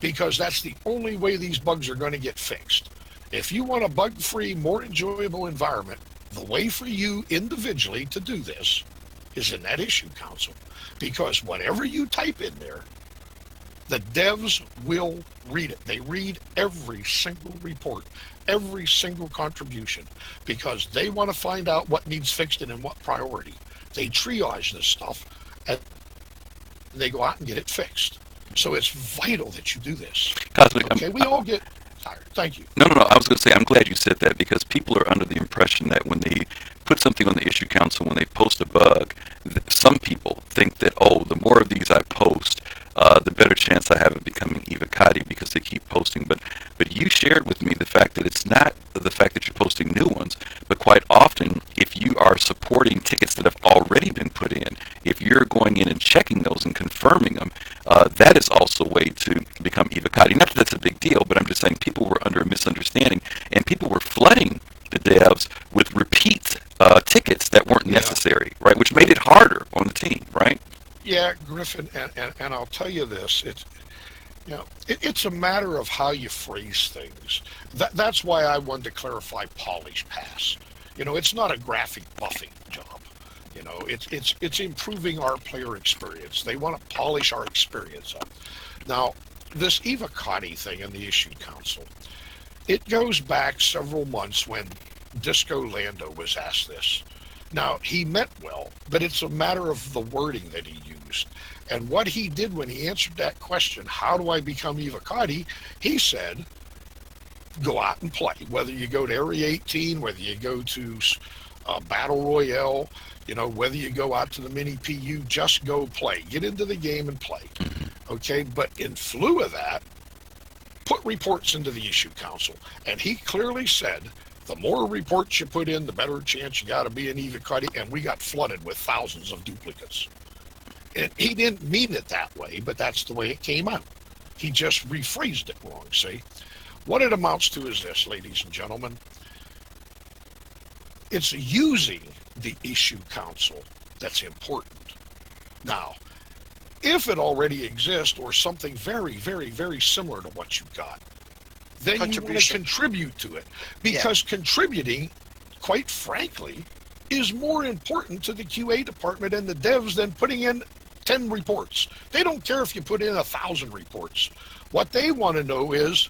because that's the only way these bugs are going to get fixed. If you want a bug-free, more enjoyable environment, the way for you individually to do this is in that issue council, because whatever you type in there, the devs will read it. They read every single report, every single contribution, because they want to find out what needs fixed and in what priority. They triage this stuff and they go out and get it fixed. So it's vital that you do this. Cosmic, okay, we all get tired. Thank you. No. I was going to say, I'm glad you said that, because people are under the impression that when they put something on the issue council, when they post a bug, some people think that, oh, the more of these I post, the better chance I have of becoming Evocati, because they keep posting. But you shared with me the fact that it's not the fact that you're posting new ones, but quite often, if you are supporting tickets that have already been put in, if you're going in and checking those and confirming them, that is also a way to become evocati. Not that that's a big deal, but I'm just saying people were under a misunderstanding, and people were flooding the devs with repeat tickets that weren't necessary, right? Which made it harder on the team, right? Yeah, Griffin, and I'll tell you this, it's a matter of how you phrase things. That's why I wanted to clarify polish pass. It's not a graphic buffing job. It's improving our player experience. They want to polish our experience up. Now, this evocati thing in the issue council, it goes back several months when Disco Lando was asked this. Now, he meant well, but it's a matter of the wording that he used. And what he did when he answered that question, how do I become evocati? He said, go out and play. Whether you go to Area 18, whether you go to Battle Royale, whether you go out to the mini PU, just go play. Get into the game and play. Okay, but in lieu of that, put reports into the issue council. And he clearly said, the more reports you put in, the better chance you got to be an evocati. And we got flooded with thousands of duplicates. And he didn't mean it that way, but that's the way it came out. He just rephrased it wrong, see? What it amounts to is this, ladies and gentlemen. It's using the issue council that's important. Now, if it already exists or something very, very, very similar to what you've got, then you want to contribute to it. Because contributing, quite frankly, is more important to the QA department and the devs than putting in 10 reports. They don't care if you put in 1,000 reports. What they want to know is,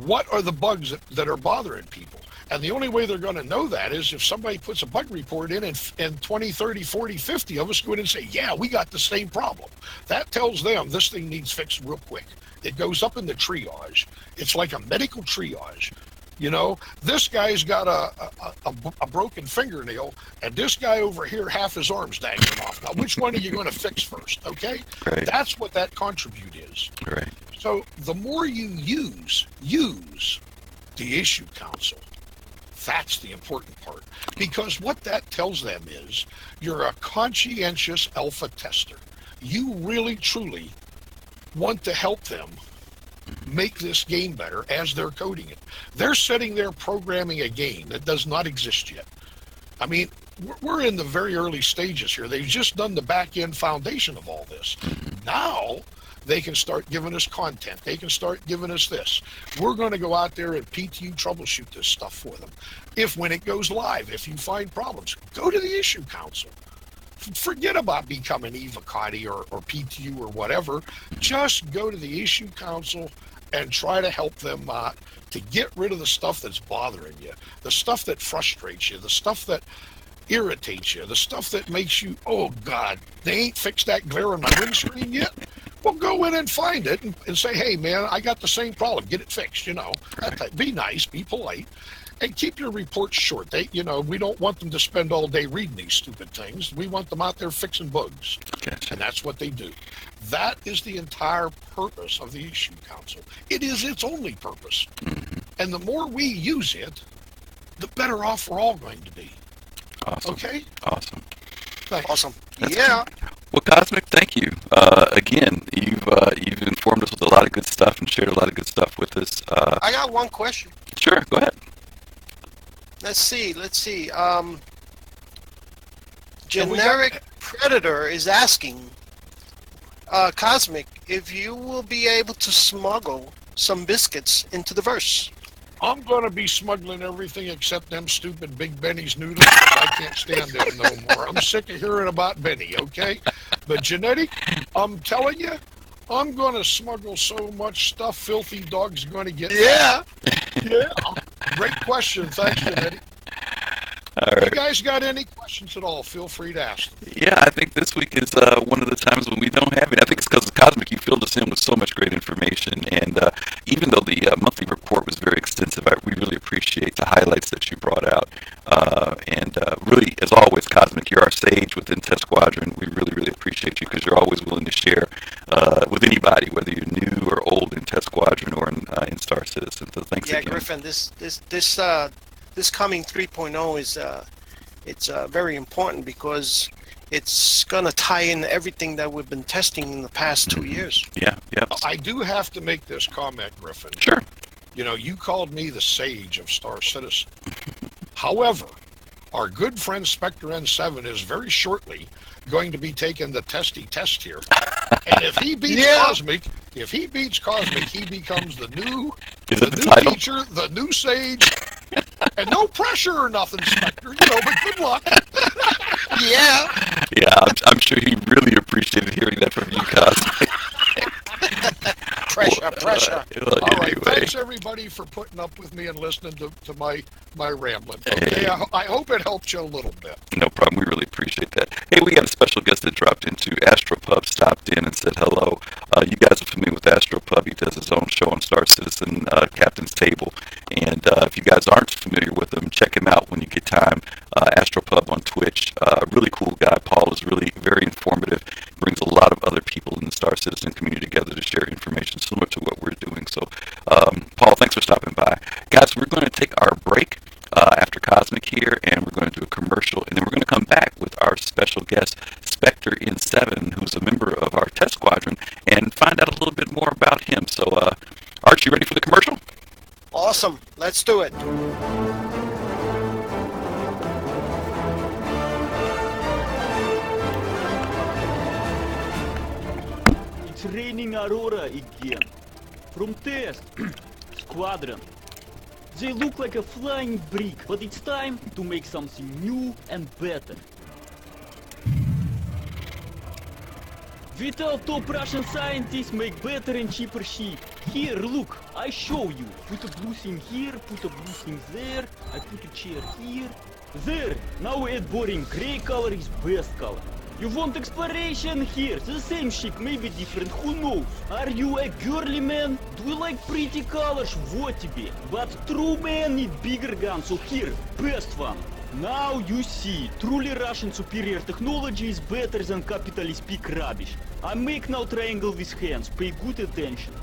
what are the bugs that are bothering people? And the only way they're going to know that is if somebody puts a bug report in and 20, 30, 40, 50 of us go in and say, yeah, we got the same problem. That tells them this thing needs fixed real quick. It goes up in the triage. It's like a medical triage. This guy's got a broken fingernail, and this guy over here, half his arm's dangling off. Now, which one are you going to fix first, okay? Right. That's what that contribute is. Right. So the more you use the issue council, that's the important part. Because what that tells them is you're a conscientious alpha tester. You really, truly want to help them make this game better as they're coding it. They're sitting there programming a game that does not exist yet. I mean, we're in the very early stages here. They've just done the back-end foundation of all this. Now, they can start giving us content. They can start giving us this. We're going to go out there and PTU troubleshoot this stuff for them. When it goes live, if you find problems, go to the issue council. Forget about becoming evocati or PTU or whatever. Just go to the issue council and try to help them to get rid of the stuff that's bothering you, the stuff that frustrates you, the stuff that irritates you, the stuff that makes you, oh God, they ain't fixed that glare on my windscreen yet. Well, go in and find it and say, hey man, I got the same problem. Get it fixed. Right. Be nice, be polite. And keep your reports short. We don't want them to spend all day reading these stupid things. We want them out there fixing bugs. Gotcha. And that's what they do. That is the entire purpose of the issue council. It is its only purpose. Mm-hmm. And the more we use it, the better off we're all going to be. Awesome. Okay? Awesome. Thanks. Awesome. That's Yeah. Cool. Well, Cosmic, thank you. Again, you've informed us with a lot of good stuff and shared a lot of good stuff with us. I got one question. Sure, go ahead. Let's see. Generic Predator is asking, Cosmic, if you will be able to smuggle some biscuits into the verse. I'm going to be smuggling everything except them stupid Big Benny's noodles. I can't stand them no more. I'm sick of hearing about Benny, okay? But Genetic, I'm telling you, I'm going to smuggle so much stuff, Filthy Dog's going to get Yeah. Yeah. Great question. Thanks, Genetic. All right. If you guys got any questions at all, feel free to ask them. Yeah, I think this week is one of the times when we don't have it. I think it's because of Cosmic. You filled us in with so much great information. And even though the monthly report was very extensive, we really appreciate the highlights that you brought out. And really, as always, Cosmic, you're our sage within TEST Squadron. We really, really appreciate you because you're always willing to share with anybody, whether you're new or old in TEST Squadron or in Star Citizen. So thanks again. Yeah, Griffin, this coming 3.0 is it's very important because it's gonna tie in everything that we've been testing in the past 2 years. Yeah, yeah. I do have to make this comment, Griffin. Sure. You know, you called me the sage of Star Citizen. However, our good friend Spectre N7 is very shortly going to be taking the testy test here. And if he beats Cosmic, he becomes the new teacher, the new sage. And no pressure or nothing, Spectre, but good luck. Yeah. Yeah, I'm sure he really appreciated hearing that from you, Cosmic. Pressure. All right, thanks everybody for putting up with me and listening to my rambling. Okay, I hope it helped you a little bit. No problem. We really appreciate that. Hey, we got a special guest that dropped into Astropub, stopped in and said hello. You guys are familiar with Astropub. He does his own show on Star Citizen, Captain's Table. And if you guys aren't familiar with him, check him out when you get time. Astropub on Twitch. Really cool guy. Paul is really very informative. Brings a lot of other people in the Star Citizen community together to share information similar to what we're doing. So, Paul, thanks for stopping by. Guys, we're going to take our break after Cosmic here, and we're going to do a commercial, and then we're going to come back with our special guest, Spectre N7, who's a member of our test squadron, and find out a little bit more about him. So, Archie, ready for the commercial? Awesome. Let's do it. It's raining Aurora again. From TEST Squadron. They look like a flying brick, but it's time to make something new and better. Vital top Russian scientists make better and cheaper shit. Here, look, I show you. Put a blue thing here, put a blue thing there, I put a chair here. There! Now we add boring grey color is best color. You want exploration? Here, the same shit, maybe different, who knows? Are you a girly man? Do you like pretty colors? Вот тебе. But true men need bigger guns, so here, best one. Now you see, truly Russian superior technology is better than capitalist peak rubbish. I make now triangle with hands, pay good attention.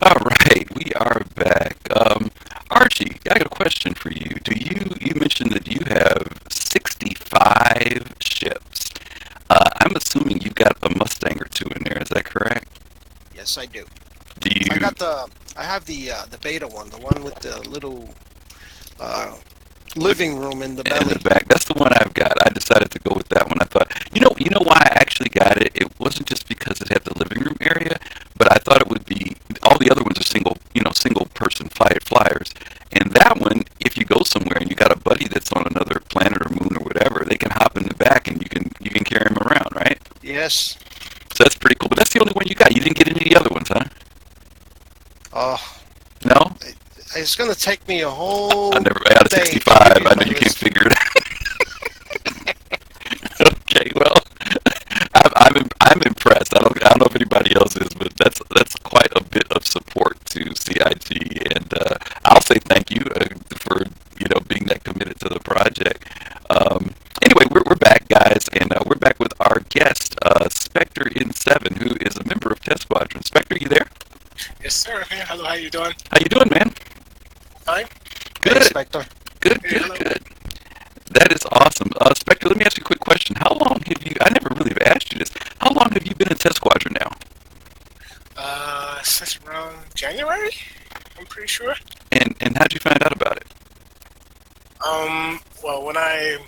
All right, we are back. Archie, I got a question for you. You mentioned that you have 65 ships. I'm assuming you got a Mustang or two in there. Is that correct? Yes, I do. Do you? I have the beta one, the one with the little living room in the belly. In the back. That's the one I've got. I decided to go with that one. I thought, you know why I actually got it? It wasn't just because it had the living room area, but I thought it would be, all the other ones are single person flyers. And that one, if you go somewhere and you got a buddy that's on another planet or moon or whatever, they can hop in the back and you can carry them around, right? Yes. So that's pretty cool. But that's the only one you got. You didn't get any of the other ones, huh? No? It's gonna take me a whole Out of 65, I know you can't figure it out. Okay, well, I'm impressed. I don't know if anybody else is, but that's quite a bit of support to CIG, and I'll say thank you for being that committed to the project. Anyway, we're back, guys, and we're back with our guest, Spectre N7, who is a member of Test Squadron. Spectre, you there? Yes, sir. Hey, hello, how you doing? How you doing, man? Fine. Good. Hey, Spectre. Good. That is awesome. Spectre, let me ask you a quick question. How long have you, I never really have asked you this, how long have you been in Test Squadron now? Since around January, I'm pretty sure. And how'd you find out about it? Well, when I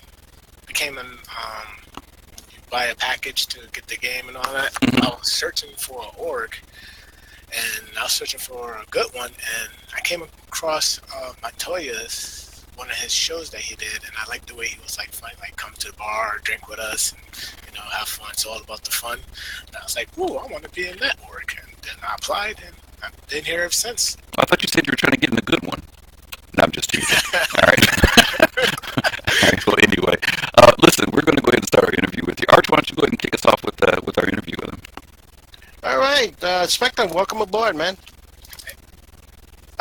became you buy a package to get the game and all that, I was searching for an org, and I was searching for a good one, and I came across Montoya's, one of his shows that he did, and I liked the way he was like fun, like come to the bar, drink with us, and have fun. It's all about the fun. And I was like, ooh, I want to be in that org, and then I applied, and I've been here ever since. I thought you said you were trying to get in a good one. No, I'm just teasing. All right. All right. Well, anyway, listen, we're going to go ahead and start our interview with you. Arch, why don't you go ahead and kick us off with our interview with him? All right, Spectre, welcome aboard, man.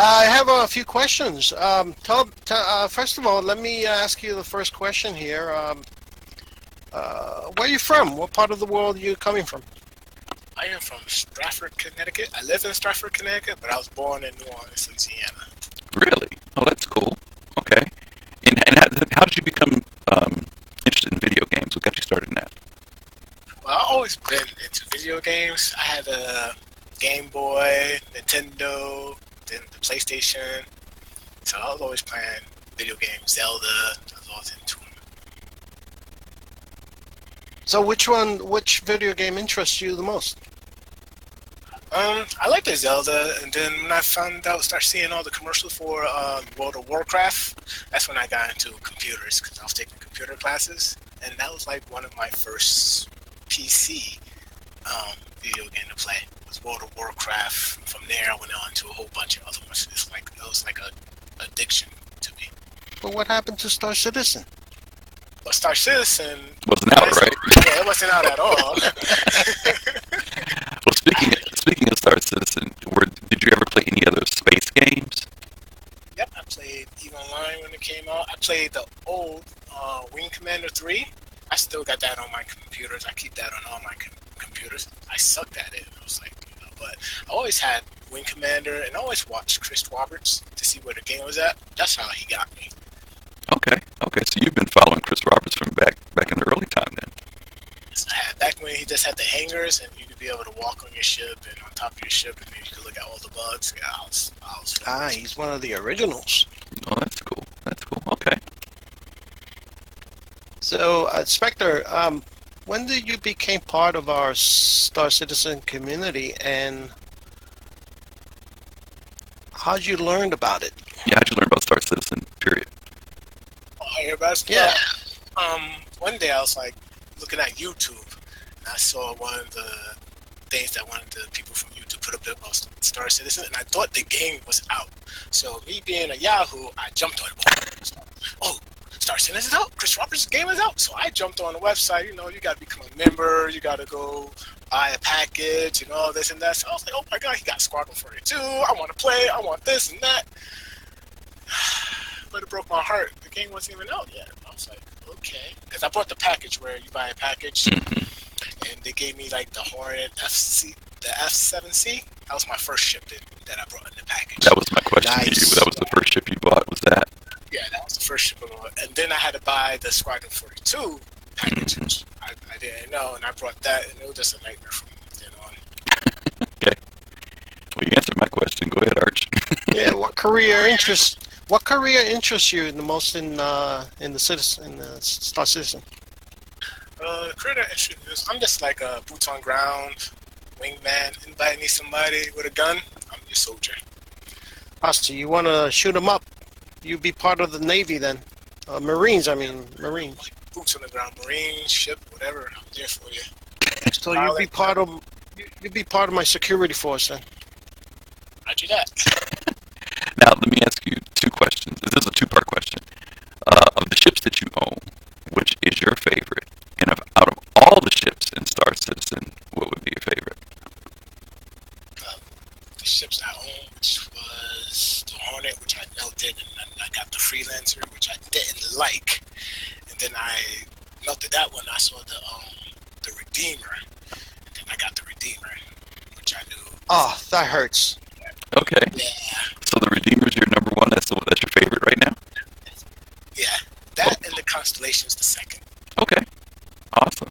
I have a few questions. First of all, let me ask you the first question here. Where are you from? What part of the world are you coming from? I am from Stratford, Connecticut. I live in Stratford, Connecticut, but I was born in New Orleans, Louisiana. Really? Oh, that's cool. Okay. And how did you become interested in video games? What got you started in that? Well, I've always been into video games. I had a Game Boy, Nintendo, then the PlayStation. So I was always playing video games, Zelda. I was always into them. So which video game interests you the most? I like the Zelda, and then when I started seeing all the commercials for World of Warcraft, that's when I got into computers, because I was taking computer classes, and that was like one of my first PC video game to play. It was World of Warcraft. From there, I went on to a whole bunch of other ones. It was like a addiction to me. But what happened to Star Citizen? But Star Citizen Wasn't out, right? Yeah, it wasn't out at all. Well, speaking of Star Citizen, did you ever play any other space games? Yep, I played EVE Online when it came out. I played the old Wing Commander 3. I still got that on my computers. I keep that on all my computers. I sucked at it. I was like, but I always had Wing Commander, and I always watched Chris Roberts to see where the game was at. That's how he got me. Okay. So you've been following Chris Roberts from back in the early time then. So back when he just had the hangars, and you could be able to walk on your ship and on top of your ship, and then you could look at all the bugs. Yeah, I was He's one of the originals. Oh, that's cool. Okay. So, Spectre, when did you become part of our Star Citizen community, and how'd you learn about it? Yeah, how'd you learn about Star Citizen, period? I hear about it. Yeah. One day I was like looking at YouTube, and I saw one of the things that one of the people from YouTube put up about Star Citizen, and I thought the game was out. So me being a Yahoo, I jumped on it. Oh, Star Citizen is out. Chris Roberts' game is out. So I jumped on the website. You know, you got to become a member. You got to go buy a package and all this and that. So I was like, oh my god, he got Squadron 42. I want to play. I want this and that. But it broke my heart. The game wasn't even out yet. I was like, okay. Because I bought the package where you buy a package, and they gave me like the Hornet FC, the F7C. That was my first ship that I brought in the package. That was my question to you. Nice. That was the first ship you bought, was that? Yeah, that was the first ship I bought. And then I had to buy the Squadron 42 package, which I didn't know, and I brought that, and it was just a nightmare from then on. Okay. Well, you answered my question. Go ahead, Arch. Yeah, what career interests you the most in the Star Citizen? Career that interests me, I'm just like a boots on ground, wingman. Anybody needs somebody with a gun, I'm your soldier. So you want to shoot them up? You be part of the Navy then? Marines. Like boots on the ground, Marine, ship, whatever. I'm there for you. So you'd be part of my security force then. Roger that. Now, let me ask you two questions. This is a two-part question. Of the ships that you own, which is your favorite? And out of all the ships in Star Citizen, what would be your favorite? The ships I own, which was the Hornet, which I melted, and then I got the Freelancer, which I didn't like, and then I melted that one. I saw the Redeemer, and then I got the Redeemer, which I knew. Oh, that hurts. Okay. Yeah. So the Redeemer's your number one. That's your favorite right now. Yeah. That and the Constellation's the second. Okay. Awesome.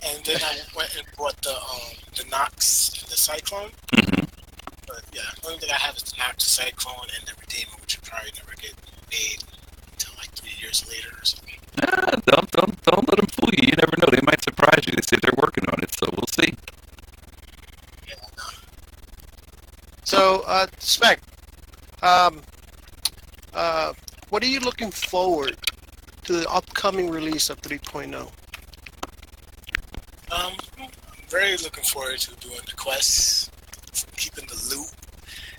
And then I went and bought the Nox and the Cyclone. Mm-hmm. But yeah, the only thing I have is the Nox, the Cyclone, and the Redeemer, which will probably never get made until like 3 years later or something. Don't let them fool you. You never know. They might surprise you. They say they're working on it, so we'll see. Yeah, no. So, Spec, what are you looking forward to the upcoming release of 3.0? I'm very looking forward to doing the quests, keeping the loot,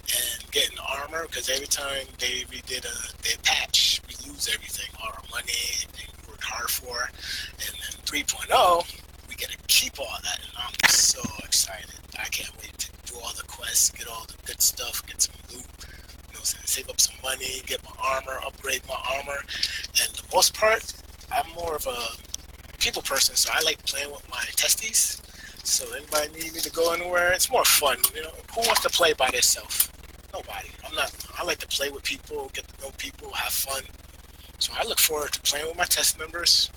and getting armor, because every time they redid their patch, we lose everything, all our money, everything we worked hard for. And then 3.0, we get to keep all that, and I'm so excited. I can't wait to do all the quests, get all the good get stuff, get some loot, save up some money, get my armor, upgrade my armor. And the most part, I'm more of a people person, so I like playing with my testes. So anybody need me to go anywhere, it's more fun. Who wants to play by themselves? Nobody. I like to play with people, get to know people, have fun. So I look forward to playing with my test members,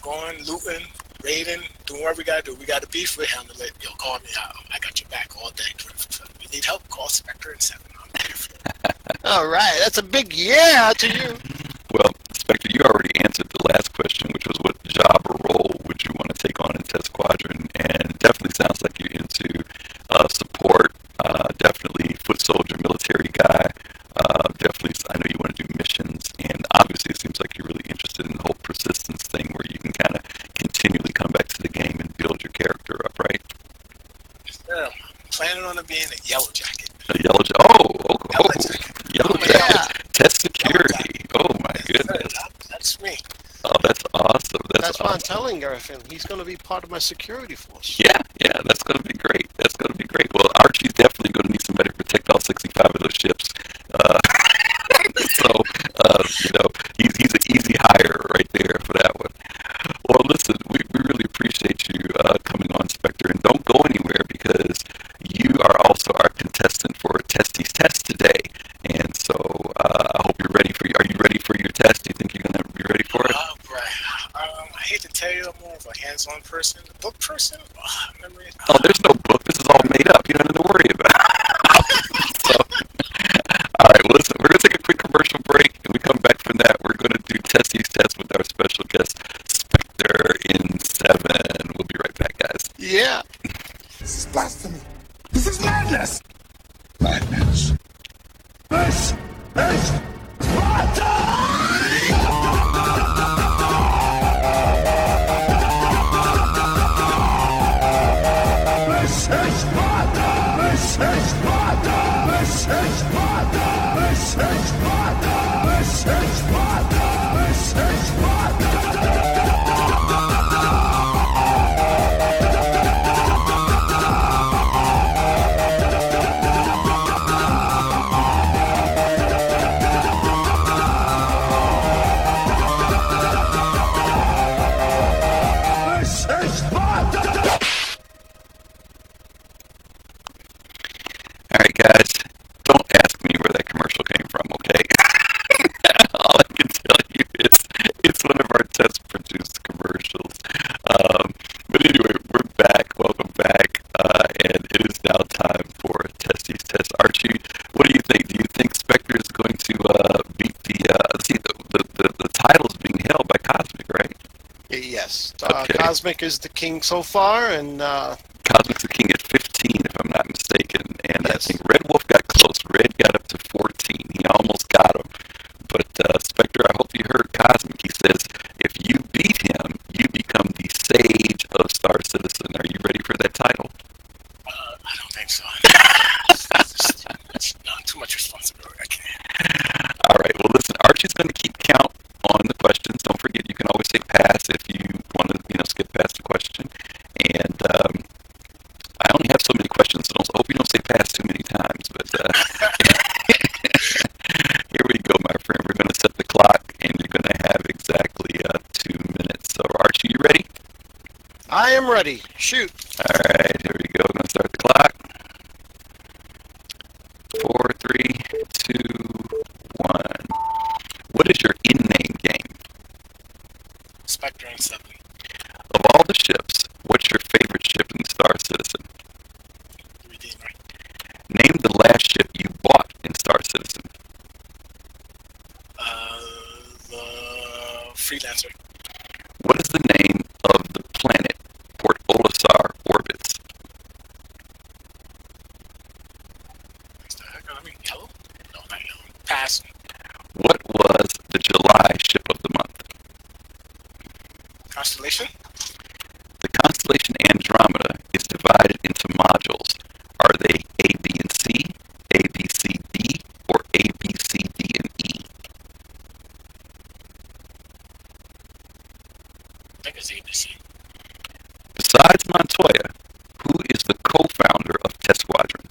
going, looting, raiding, doing whatever we gotta do. We got a beef, we handle it. Yo, call me out. I got your back all day. If you need help, call Spectre and 7. I'm here for you. All right, that's a big yeah to you. Well, Spectre, you already answered the last question, which was what job or role would you want to take on in Test Squadron? And it definitely sounds like you're into support, definitely foot soldier, military guy. Definitely, I know you want to do missions, and obviously it seems like you're really interested in the whole persistence thing where you can kind of continually come back to the game and build your character up, right? Yeah, I'm planning on it being a yellow jacket. A yellow jacket. Yellow jacket. Yeah. Test security. Oh my goodness. That's me. Oh, that's awesome. That's what I'm awesome. telling Griffin. He's going to be part of my security force. Yeah, that's going to be great. That's going to be great. Well, Archie's definitely going to need somebody to protect all 65 of those ships. Uh, so, he's an easy hire right there for that one. Well, listen, we really appreciate you coming on, Spectre, and don't go anywhere because you are also our contestant for Testies Test today. And so I hope you're ready are you ready for your test? Do you think you're going to be ready for it? I hate to tell you, I'm more of a hands-on person. A book person? Memory. Oh, there's no book. This is all made up. You don't have to worry about it. So, all right, well, listen, we're going to take a quick commercial break, and we come back from that. We're going to do Testies Test with our special guest, Spectre in 7. We'll be right back, guys. Yeah. This is blasphemy. This is madness. Madness. This is Sparta! This is Sparta! This is Sparta! This is Sparta! This is Sparta! This is Sparta! This is Sparta! All right, guys, don't ask me where that commercial came from, okay? All I can tell you is it's one of our test-produced commercials. But anyway, we're back. Welcome back. And it is now time for Testies Test. Archie, what do you think? Do you think Spectre is going to beat the title's being held by Cosmic, right? Yes. Okay. Cosmic is the king so far, and Cosmic's the king at 15, if I'm not mistaken. And Yes. I think Red Wolf got close. Red got up to 14. He almost got him. But Spectre, I hope you heard Cosmic. He says, if you beat him, you become the Sage of Star Citizen. Are you ready for that title? I don't think so. It's not too much responsibility. I can't. All right. Well, listen, Archie's going to keep count on the questions. Don't forget, you can always say pass if you want to, skip past the question. And I only have so many questions, so I hope you don't say pass too many times. But here we go, my friend. We're going to set the clock, and you're going to have exactly 2 minutes. So, Archie, you ready? I am ready. Shoot. All right, here we go. I'm going to start the clock. 4, 3, 2, 1. What is your in-name game? Spectre and 7. Of all the ships, what's your favorite ship in Star Citizen? Redeemer. Name the last ship you bought in Star Citizen. The Freelancer. What is the name of the planet Port Olisar orbits? What's the heck? I mean, yellow? No, not yellow. Pass. What was the July ship of the month? Constellation? The constellation Andromeda is divided into modules. Are they A, B, and C, A, B, C, D, or A, B, C, D, and E? I think it's ABC. Besides Montoya, who is the co-founder of Test Squadron?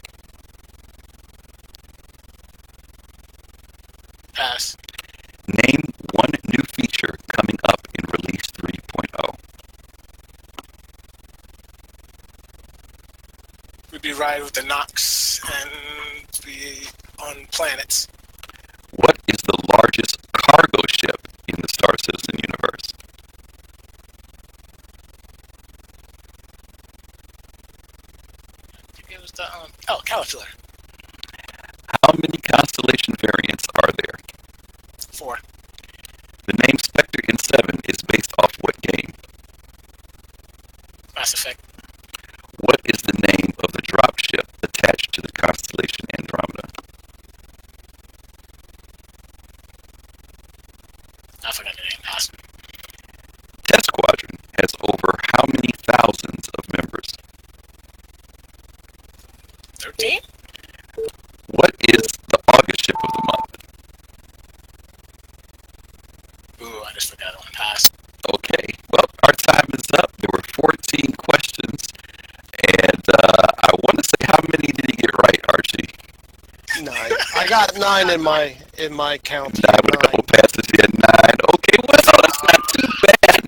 be riding with the Nox and be on planets. What is the largest cargo ship in the Star Citizen universe? I think it was the Caterpillar. How many constellation variants are there? 4. The name Spectre in 7 is based off what game? Mass Effect. What is the name of the dropship attached to the constellation Andromeda? I forgot the name. Pass. TEST Squadron has over how many thousands of members? 13? What is the August ship of the month? Ooh, I just forgot one. Pass. Okay, well, our time is up. There were 14 questions, and I want to say, how many did he get right, Archie? 9. I got 9 in my count. 9 with a couple passes. He had 9. Okay, well, so that's not too bad.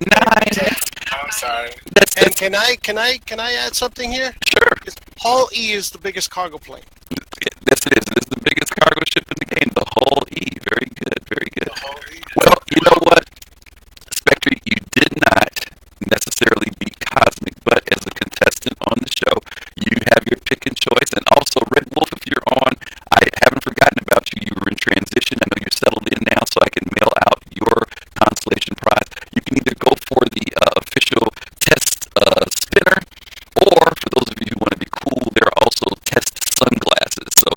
9. I'm sorry. And can I add something here? Sure. Hull E is the biggest cargo plane. Yes, it is. It is the biggest cargo ship in the game. The Hull E. Very good. Very good. The whole Well, you know what, Spectre, you did not necessarily beat Cosmic, but as a contestant on the show, you have your pick and choice. And also, Red Wolf, if you're on, I haven't forgotten about you. You were in transition. I know you're settled in now, so I can mail out your consolation prize. You can either go for the official test spinner, or for those of you who want to be cool, there are also test sunglasses. So,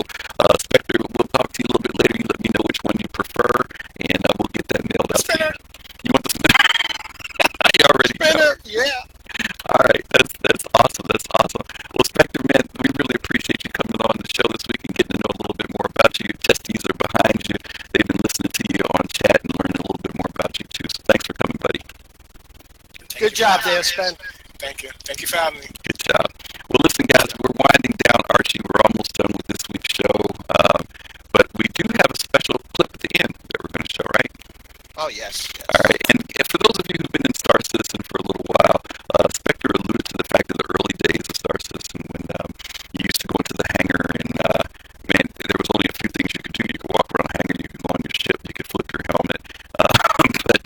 Spectre, we'll talk to you a little bit later. You let me know which one you prefer, and we'll get that mailed out to Spinner. you. You want the spinner? You already know. Spinner, yeah. All right, that's awesome. That's awesome. Well, Spectre, man, we really appreciate you coming on the show this week and getting to know a little bit more about you. Your testies are behind you. They've been listening to you on chat and learning a little bit more about you too. So thanks for coming, buddy. Good job there, Spen. Thank you. Thank you for having me. Good job. Well, listen, guys, we're winding down. Archie, we're almost done with this week's show, but we do have a special clip at the end that we're going to show, right? Oh yes. All right, and for those of you who've been in Star Citizen for a little while, Spectre alluded to the fact of the early days of Star Citizen when you used to go into the hangar and, man, there was only a few things you could do. You could walk around the hangar, you could go on your ship, you could flip your helmet. But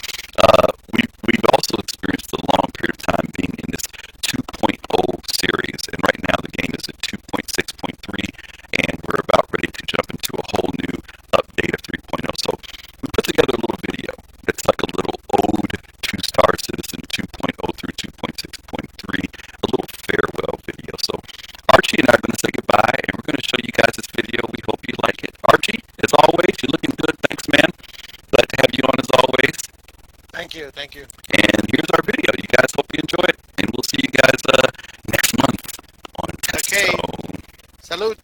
we've also experienced a long period of time being in this 2.0 series, and right now the game is at 2.6.3, and we're about ready to jump into a whole new update of 3.0. So we put together a little video that's like a little ode to Star Citizen 2.0 through 2.6.3, a little farewell video. So Archie and I are going to say goodbye, and we're going to show you guys this video. We hope you like it. Archie, as always, you're looking good. Thanks, man. Glad to have you on as always. Thank you. Thank you. And here's our video. You guys hope you enjoy it, and we'll see you guys next month on Test Okay. Zone. Salute.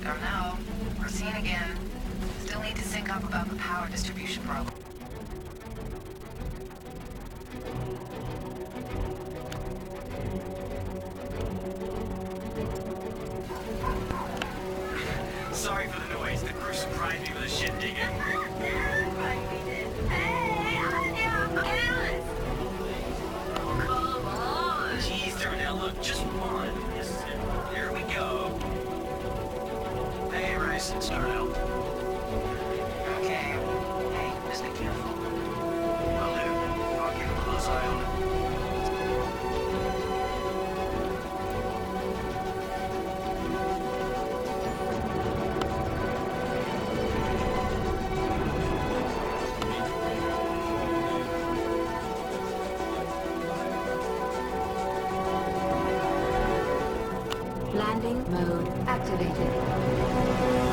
Don't know. We're seeing again. Still need to sync up about the power distribution problem. Sorry for the noise. The crew surprised me with a shit digging. Come on! Jeez, Darnell, look, just one. Here we go. Hey, Rice, it's Darnell. Okay. Hey, just be careful. Will do. I'll keep a close eye on it. Landing mode activated.